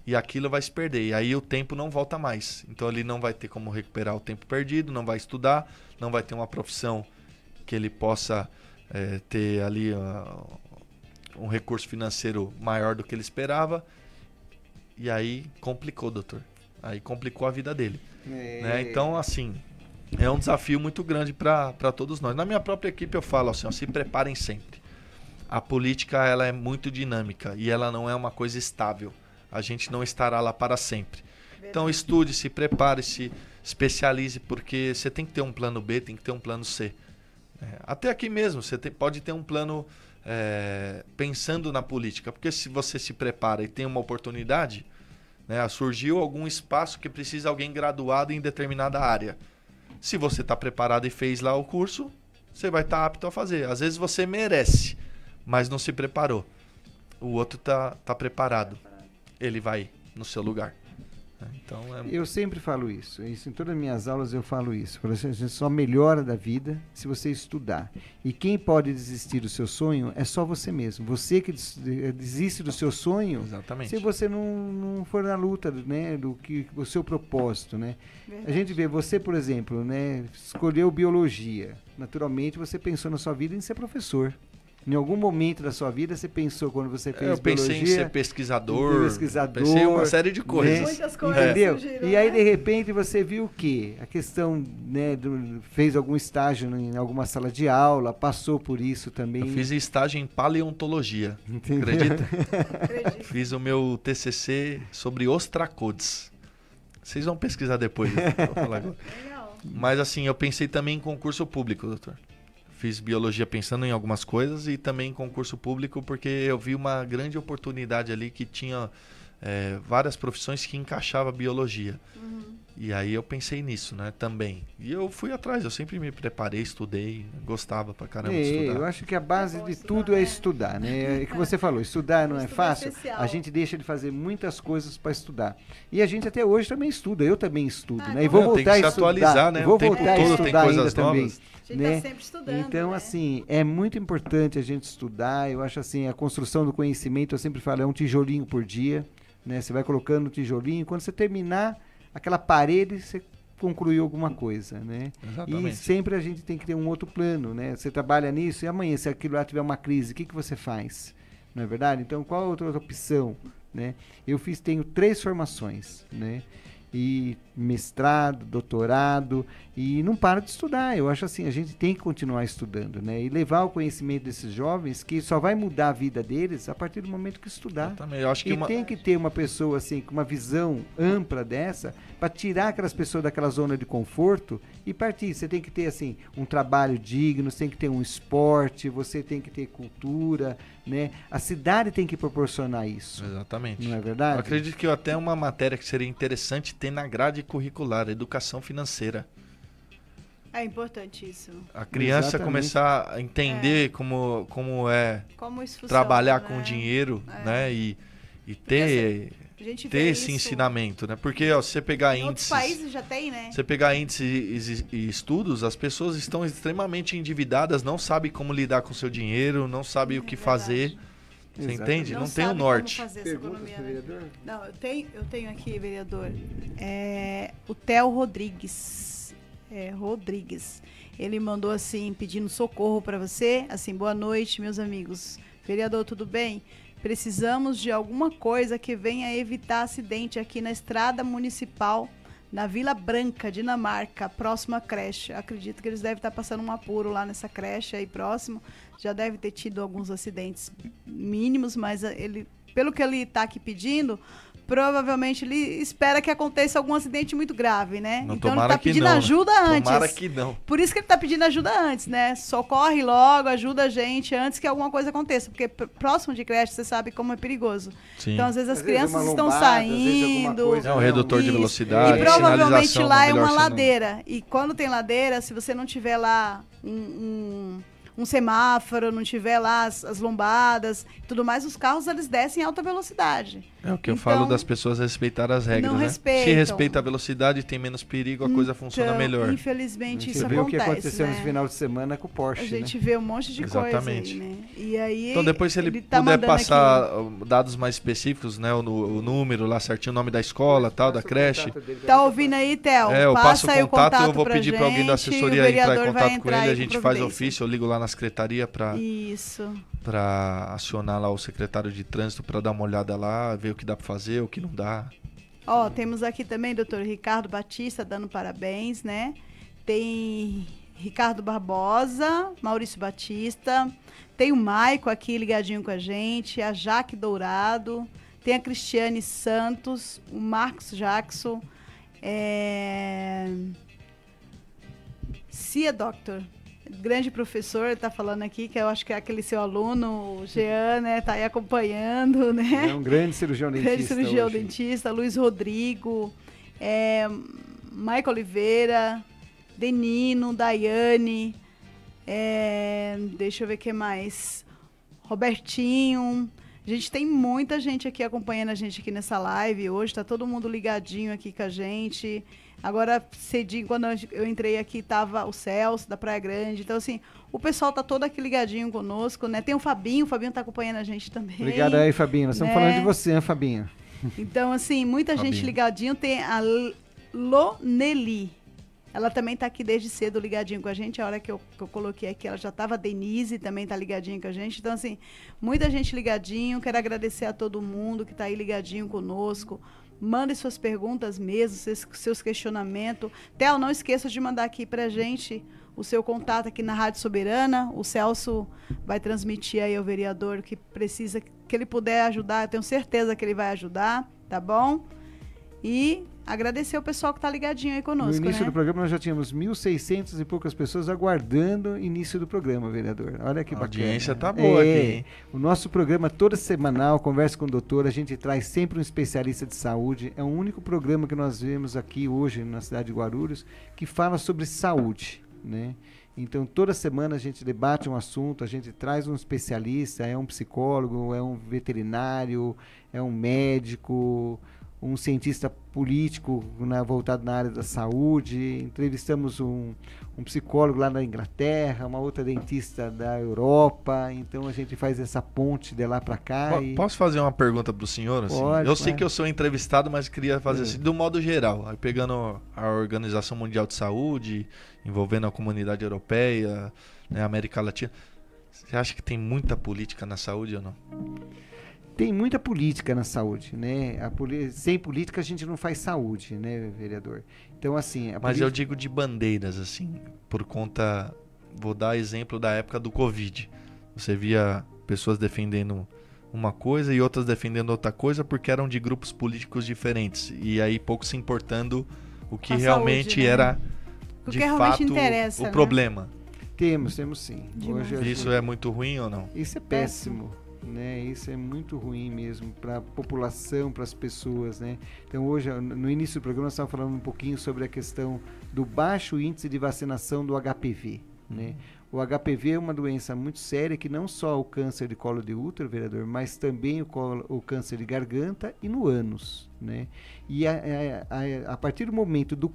S13: E aquilo vai se perder. E aí o tempo não volta mais. Então ele não vai ter como recuperar o tempo perdido, não vai estudar, não vai ter uma profissão que ele possa ter ali um recurso financeiro maior do que ele esperava. E aí complicou, doutor. Aí complicou a vida dele. Né? Então, assim, é um desafio muito grande para todos nós. Na minha própria equipe eu falo assim, se preparem sempre. A política ela é muito dinâmica e ela não é uma coisa estável. A gente não estará lá para sempre. Então estude, se prepare, se especialize, porque você tem que ter um plano B, tem que ter um plano C. Até aqui mesmo, você pode ter um plano pensando na política, porque se você se prepara e tem uma oportunidade, né, surgiu algum espaço que precisa de alguém graduado em determinada área. Se você está preparado e fez lá o curso, você vai estar apto a fazer. Às vezes você merece, mas não se preparou. O outro tá preparado. Ele vai no seu lugar. Então,
S11: eu sempre falo isso em todas as minhas aulas eu falo isso. A gente só melhora da vida se você estudar. E quem pode desistir do seu sonho é só você mesmo. Você que desiste do seu sonho, exatamente, se você não for na luta, né, o seu propósito, né? A gente vê você, por exemplo, né, escolheu biologia. Naturalmente você pensou na sua vida em ser professor. Em algum momento da sua vida você pensou, quando você fez biologia... Eu pensei em ser pesquisador,
S13: pensei em uma série de coisas.
S11: Né? Muitas coisas, entendeu? Surgiram, e aí, de repente, você viu o quê? A questão, né, fez algum estágio em alguma sala de aula, passou por isso também.
S13: Eu fiz estágio em paleontologia, acredita? Acredito. Fiz o meu TCC sobre ostracodes. Vocês vão pesquisar depois, vou falar agora. Legal. Mas assim, eu pensei também em concurso público, doutor. Fiz biologia pensando em algumas coisas e também em concurso público porque eu vi uma grande oportunidade ali que tinha várias profissões que encaixava biologia. E aí eu pensei nisso, né, também. E eu fui atrás, eu sempre me preparei, estudei, gostava pra caramba de estudar.
S11: Eu acho que a base de tudo é estudar, né? É que você falou, estudar não é fácil, a gente deixa de fazer muitas coisas para estudar. E a gente até hoje também estuda, eu também estudo, né? E vou voltar a estudar.
S13: Atualizar, né?
S11: Vou voltar a estudar ainda também.
S12: A gente tá sempre estudando,
S11: então, né? Assim, é muito importante a gente estudar. Eu acho assim, a construção do conhecimento, eu sempre falo, é um tijolinho por dia, né? Você vai colocando um tijolinho, quando você terminar aquela parede, você concluiu alguma coisa, né? Exatamente. E sempre a gente tem que ter um outro plano, né? Você trabalha nisso e amanhã, se aquilo lá tiver uma crise, o que você faz? Não é verdade? Então, qual a outra opção, né? Eu tenho 3 formações, né? E mestrado, doutorado, e não paro de estudar. Eu acho assim, a gente tem que continuar estudando, né? E levar o conhecimento desses jovens, que só vai mudar a vida deles a partir do momento que estudar.
S13: Eu acho que
S11: tem que ter uma pessoa assim, com uma visão ampla dessa, para tirar aquelas pessoas daquela zona de conforto e partir. Você tem que ter assim, um trabalho digno, você tem que ter um esporte, você tem que ter cultura, né? A cidade tem que proporcionar isso.
S13: Exatamente.
S11: Não é verdade?
S13: Eu acredito que até uma matéria que seria interessante ter na grade curricular, educação financeira.
S12: É importantíssimo.
S13: A criança começar a entender como trabalhar com dinheiro, né? E ter esse ensinamento, né? Porque se você pegar índices...
S12: Outros países já tem, né?
S13: Você pegar índices e estudos, as pessoas estão extremamente endividadas, não sabem como lidar com o seu dinheiro, não sabem o que fazer. Você entende? Não tem um norte.
S12: Vereador? Não, eu tenho aqui, vereador. O Theo Rodrigues. Ele mandou assim, pedindo socorro para você. Assim, boa noite, meus amigos. Vereador, tudo bem? Precisamos de alguma coisa que venha evitar acidente aqui na estrada municipal, na Vila Branca, Dinamarca, próxima à creche. Acredito que eles devem estar passando um apuro lá nessa creche aí próximo. Já deve ter tido alguns acidentes mínimos, mas pelo que ele está aqui pedindo, provavelmente ele espera que aconteça algum acidente muito grave, né?
S13: Não,
S12: então ele
S13: tomara
S12: tá
S13: que
S12: pedindo
S13: não, né?
S12: ajuda antes.
S13: Tomara que não.
S12: Por isso que ele tá pedindo ajuda antes, né? Socorre logo, ajuda a gente antes que alguma coisa aconteça. Porque próximo de creche, você sabe como é perigoso.
S13: Sim.
S12: Então, às vezes, as
S11: Às vezes
S12: crianças
S11: uma
S12: estão
S11: lombada, às vezes alguma
S12: saindo.
S11: coisa,
S13: É um redutor de
S12: Isso.
S13: velocidade,
S12: E provavelmente
S13: sinalização,
S12: lá é
S13: melhor
S12: uma
S13: você não-
S12: ladeira. E quando tem ladeira, se você não tiver lá um semáforo, não tiver lá as lombadas, tudo mais, os carros eles descem em alta velocidade.
S13: É o que eu
S12: Então,
S13: falo das pessoas respeitar as regras,
S12: não
S13: né?
S12: respeitam.
S13: Se respeita a velocidade, tem menos perigo, a coisa funciona
S12: Então,
S13: melhor.
S12: Infelizmente,
S11: Você
S12: isso
S11: viu o que
S12: acontece,
S11: aconteceu
S12: né?
S11: nesse final de semana com o Porsche,
S12: A gente
S11: né?
S12: vê um monte de
S13: Exatamente.
S12: coisa aí, né? E aí,
S13: Então depois se ele
S12: tá
S13: puder
S12: mandando
S13: passar
S12: aqui.
S13: dados mais específicos, né? O número lá certinho, o nome da escola, tal, da creche.
S12: Tá ouvindo aí, Theo?
S13: Eu passo
S12: Passa aí
S13: o contato, eu vou
S12: pra
S13: pedir para alguém da
S12: gente,
S13: assessoria
S12: o
S13: entrar em
S12: vereador vai
S13: contato com
S12: entrar
S13: ele,
S12: aí
S13: a gente
S12: com
S13: faz
S12: providência.
S13: ofício, eu ligo lá na secretaria para
S12: Isso.
S13: acionar lá o secretário de trânsito para dar uma olhada lá, ver o que dá para fazer, o que não dá.
S12: Ó, temos aqui também doutor Ricardo Batista dando parabéns, né? Tem Ricardo Barbosa, Maurício Batista, tem o Maico aqui ligadinho com a gente, a Jaque Dourado, tem a Cristiane Santos, o Marcos Jackson, Cia Doctor, grande professor, ele tá falando aqui, que eu acho que é aquele seu aluno, o Jean, né? Tá aí acompanhando, né?
S11: É um grande cirurgião dentista.
S12: Grande cirurgião
S11: hoje.
S12: dentista, Luiz Rodrigo, Maico Oliveira, Denino, Daiane, deixa eu ver o que mais, Robertinho. A gente tem muita gente aqui acompanhando a gente aqui nessa live hoje, tá todo mundo ligadinho aqui com a gente. Agora, cedinho, quando eu entrei aqui, tava o Celso, da Praia Grande. Então, assim, o pessoal tá todo aqui ligadinho conosco, né? Tem o Fabinho tá acompanhando a gente também.
S11: Obrigado aí, Fabinho. Nós estamos
S12: né?
S11: falando de você, né, Fabinho?
S12: Então, assim, muita
S11: Fabinho.
S12: gente ligadinho. Tem a Loneli. Ela também tá aqui desde cedo ligadinho com a gente. A hora que eu coloquei aqui, ela já tava. A Denise também tá ligadinho com a gente. Então, assim, muita gente ligadinho. Quero agradecer a todo mundo que tá aí ligadinho conosco. Mandem suas perguntas mesmo, seus questionamentos. Theo, não esqueça de mandar aqui pra gente o seu contato aqui na Rádio Soberana. O Celso vai transmitir aí ao vereador que precisa, que ele puder ajudar. Eu tenho certeza que ele vai ajudar, tá bom? E agradecer o pessoal que está ligadinho aí conosco,
S11: No início
S12: né?
S11: do programa nós já tínhamos 1.600 e poucas pessoas aguardando o início do programa, vereador. Olha que
S13: A
S11: bacana.
S13: audiência tá boa aqui, hein?
S11: O nosso programa toda semanal, Conversa com o Doutor, a gente traz sempre um especialista de saúde. É o único programa que nós vemos aqui hoje na cidade de Guarulhos que fala sobre saúde, né? Então, toda semana a gente debate um assunto, a gente traz um especialista, é um psicólogo, é um veterinário, é um médico, um cientista político, né, voltado na área da saúde. Entrevistamos um psicólogo lá na Inglaterra, uma outra dentista da Europa. Então a gente faz essa ponte de lá para cá.
S13: Posso fazer uma pergunta para o senhor? Assim?
S11: Pode,
S13: eu sei
S11: pode.
S13: que eu sou entrevistado, mas queria fazer assim, do modo geral. Aí pegando a Organização Mundial de Saúde, envolvendo a comunidade europeia, né, a América Latina. Você acha que tem muita política na saúde ou não?
S11: Tem muita política na saúde, né? Sem política a gente não faz saúde, né, vereador? Então, assim...
S13: Mas eu digo de bandeiras, assim, por conta... Vou dar exemplo da época do Covid. Você via pessoas defendendo uma coisa e outras defendendo outra coisa porque eram de grupos políticos diferentes. E aí pouco se importando o que
S12: A
S13: realmente
S12: saúde, né?
S13: era,
S12: O
S13: de
S12: que realmente
S13: fato,
S12: interessa,
S13: o
S12: né?
S13: problema.
S11: Temos sim. Hoje,
S13: Isso é muito ruim ou não?
S11: Isso é péssimo. Né? Isso é muito ruim mesmo para a população, para as pessoas, né? Então hoje, no início do programa, nós estávamos falando um pouquinho sobre a questão do baixo índice de vacinação do HPV, né? O HPV é uma doença muito séria que não só o câncer de colo de útero, vereador, mas também o câncer de garganta e no ânus, né? E a partir do momento do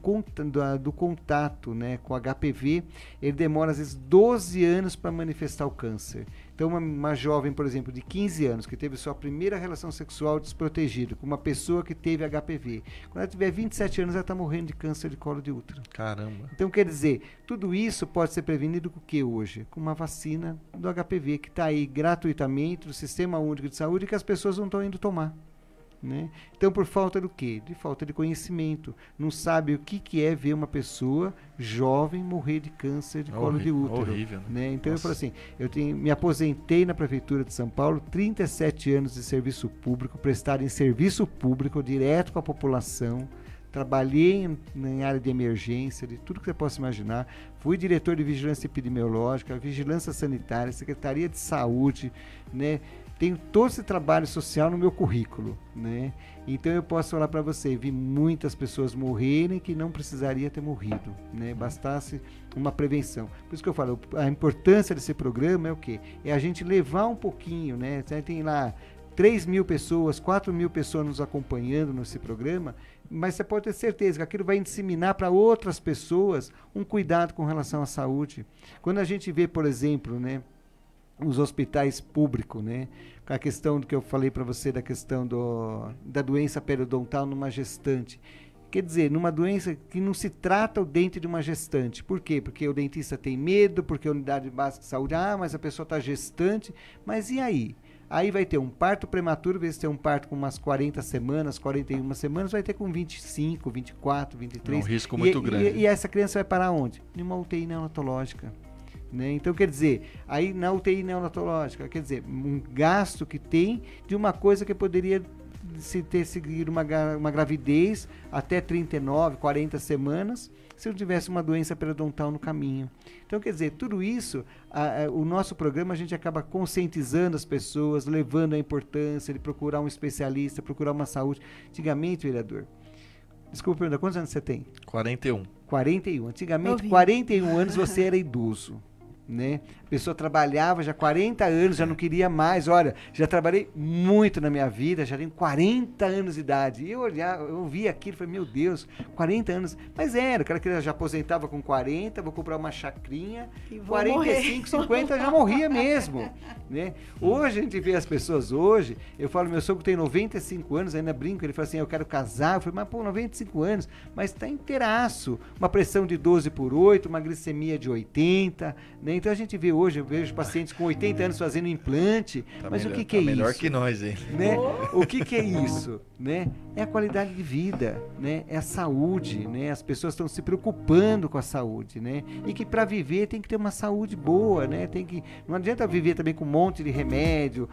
S11: contato, né, com o HPV, ele demora às vezes 12 anos para manifestar o câncer. Então uma jovem, por exemplo, de 15 anos, que teve sua primeira relação sexual desprotegida com uma pessoa que teve HPV, quando ela tiver 27 anos, ela está morrendo de câncer de colo de útero.
S13: Caramba.
S11: Então, quer dizer, tudo isso pode ser prevenido com o que hoje? Com uma vacina do HPV, que está aí gratuitamente no Sistema Único de Saúde, que as pessoas não estão indo tomar. né? Então, por falta do quê? De falta de conhecimento. Não sabe o que é ver uma pessoa jovem morrer de câncer de colo de útero.
S13: Horrível,
S11: né? Então, eu falo assim, me aposentei na Prefeitura de São Paulo, 37 anos de serviço público, prestado em serviço público, direto com a população. Trabalhei em área de emergência, de tudo que você possa imaginar. Fui diretor de vigilância epidemiológica, vigilância sanitária, Secretaria de Saúde, né? Tenho todo esse trabalho social no meu currículo, né? Então eu posso falar para você, vi muitas pessoas morrerem que não precisaria ter morrido, né? Bastasse uma prevenção. Por isso que eu falo, a importância desse programa é o quê? É a gente levar um pouquinho, né? Tem lá 3.000 pessoas, 4.000 pessoas nos acompanhando nesse programa, mas você pode ter certeza que aquilo vai disseminar para outras pessoas um cuidado com relação à saúde. Quando a gente vê, por exemplo, né, os hospitais públicos, né, com a questão do que eu falei para você, da questão da doença periodontal numa gestante. Quer dizer, numa doença que não se trata o dente de uma gestante. Por quê? Porque o dentista tem medo, porque a unidade básica de saúde, mas a pessoa está gestante, mas e aí? Aí vai ter um parto prematuro, vezes ter um parto com umas 40 semanas, 41 semanas, vai ter com 25, 24, 23.
S13: É um risco muito grande.
S11: E essa criança vai parar onde? Numa UTI neonatológica. Né? Então, quer dizer, aí na UTI neonatológica, quer dizer, um gasto que tem de uma coisa que poderia ter seguido uma gravidez até 39, 40 semanas, se não tivesse uma doença periodontal no caminho. Então, quer dizer, tudo isso, o nosso programa, a gente acaba conscientizando as pessoas, levando a importância de procurar um especialista, procurar uma saúde. Antigamente, vereador, desculpa perguntar, quantos anos você tem?
S13: 41.
S11: 41. Antigamente, 41 anos você era idoso. Né? A pessoa trabalhava já 40 anos, já não queria mais. Olha, já trabalhei muito na minha vida, já tenho 40 anos de idade. E eu vi aquilo e falei, meu Deus, 40 anos. Mas era, o cara que já aposentava com 40, vou comprar uma chacrinha, 45, 50, já morria mesmo. Né? Hoje a gente vê as pessoas hoje, eu falo, meu sogro tem 95 anos, ainda brinco, ele fala assim, eu quero casar. Eu falei, mas pô, 95 anos, mas tá inteiraço. Uma pressão de 12/8, uma glicemia de 80, né? Então a gente vê hoje, eu vejo pacientes com 80 anos fazendo implante, mas
S13: melhor,
S11: o que é isso?
S13: Melhor que nós, hein?
S11: Né? O que é isso? Né? É a qualidade de vida, né? É a saúde, né? As pessoas estão se preocupando com a saúde, né? E que para viver tem que ter uma saúde boa, né? Não adianta viver também com um monte de remédio,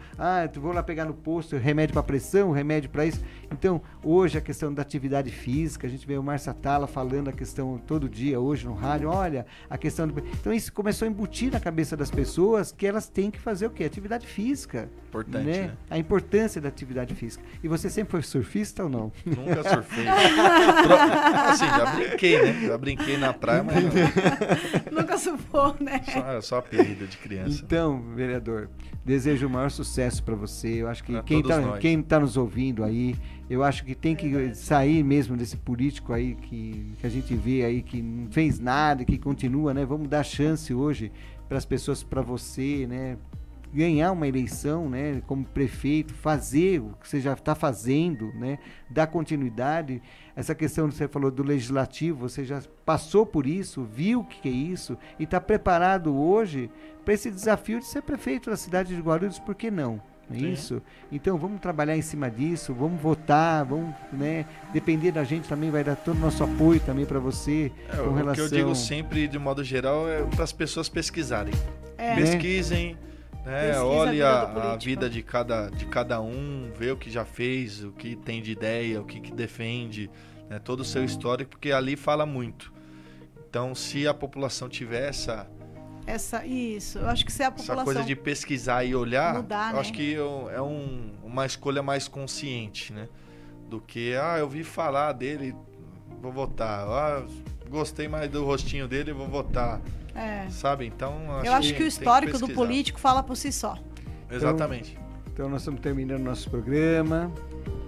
S11: vou lá pegar no posto remédio para pressão, remédio para isso. Então, hoje a questão da atividade física, a gente vê o Márcio Atala falando a questão todo dia, hoje no rádio, olha, a questão Então isso começou a embutir na cabeça das pessoas que elas têm que fazer o quê? Atividade física.
S13: Importante, né?
S11: A importância da atividade física. E você sempre foi surfista ou não?
S13: Nunca surfei. Assim, já brinquei, né? Já brinquei na praia, mas
S12: nunca surfou, né?
S13: Só apelido de criança.
S11: Então, vereador, desejo o maior sucesso para você. Eu acho que quem tá nos ouvindo aí, eu acho que tem que sair mesmo desse político aí que a gente vê aí que não fez nada, que continua, né? Vamos dar chance hoje para as pessoas, para você, né? Ganhar uma eleição, né? Como prefeito, fazer o que você já está fazendo, né? Dar continuidade. Essa questão que você falou do legislativo, você já passou por isso, viu o que é isso e está preparado hoje para esse desafio de ser prefeito da cidade de Guarulhos, por que não? É isso? Então vamos trabalhar em cima disso, vamos votar, vamos, né? Depender da gente também, vai dar todo o nosso apoio também para você. Com relação...
S13: O que eu digo sempre, de modo geral, é para as pessoas pesquisarem. Pesquisem, né? Olhe a vida de cada um, vê o que já fez, o que tem de ideia, o que defende, né? Todo o seu histórico, porque ali fala muito. Então, se a população tiver
S12: isso, eu acho que se a população...
S13: Essa coisa de pesquisar e olhar,
S12: mudar,
S13: eu acho que é uma escolha mais consciente, né? Do que, eu vi falar dele, vou votar. Gostei mais do rostinho dele, vou votar. Sabe? Então,
S12: eu acho que o histórico do político fala por si só.
S13: Exatamente.
S11: Então nós estamos terminando nosso programa.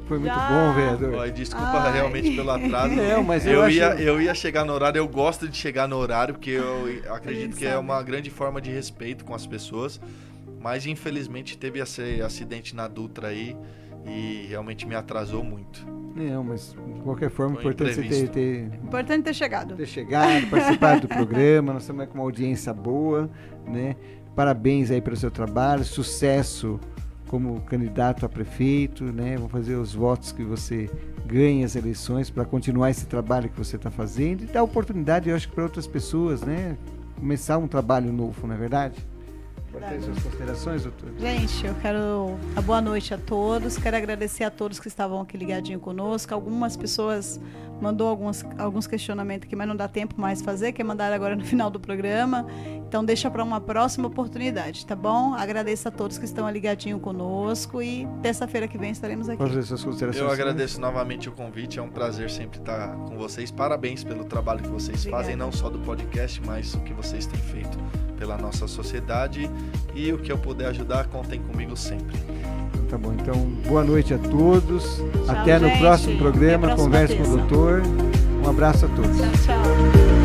S11: Foi muito bom, vereador.
S13: Desculpa realmente pelo atraso.
S11: Mas
S13: eu ia chegar no horário, eu gosto de chegar no horário, porque eu acredito que é uma grande forma de respeito com as pessoas. Mas infelizmente teve esse acidente na Dutra aí e realmente me atrasou muito.
S11: Mas de qualquer forma, importante você
S12: Importante ter chegado.
S11: Participar do programa, nós estamos com uma audiência boa, né? Parabéns aí pelo seu trabalho, sucesso como candidato a prefeito, né? Vão fazer os votos que você ganhe as eleições para continuar esse trabalho que você está fazendo e dar oportunidade, eu acho, para outras pessoas, né? Começar um trabalho novo, não é verdade? Pode ter suas considerações, doutor?
S12: Gente, eu quero a boa noite a todos. Quero agradecer a todos que estavam aqui ligadinho conosco. Algumas pessoas mandou alguns questionamentos aqui, mas não dá tempo mais fazer, que é mandar agora no final do programa. Então deixa para uma próxima oportunidade, tá bom? Agradeço a todos que estão ligadinho conosco e terça-feira que vem estaremos aqui.
S11: Pode ter suas considerações?
S13: Eu agradeço novamente o convite, é um prazer sempre estar com vocês. Parabéns pelo trabalho que vocês fazem, não só do podcast, mas o que vocês têm feito pela nossa sociedade, e o que eu puder ajudar, contem comigo sempre.
S11: Tá bom, então boa noite a todos.
S12: Tchau,
S11: até no
S12: gente.
S11: próximo programa. Converse com o doutor. Um abraço a todos.
S12: Tchau, tchau.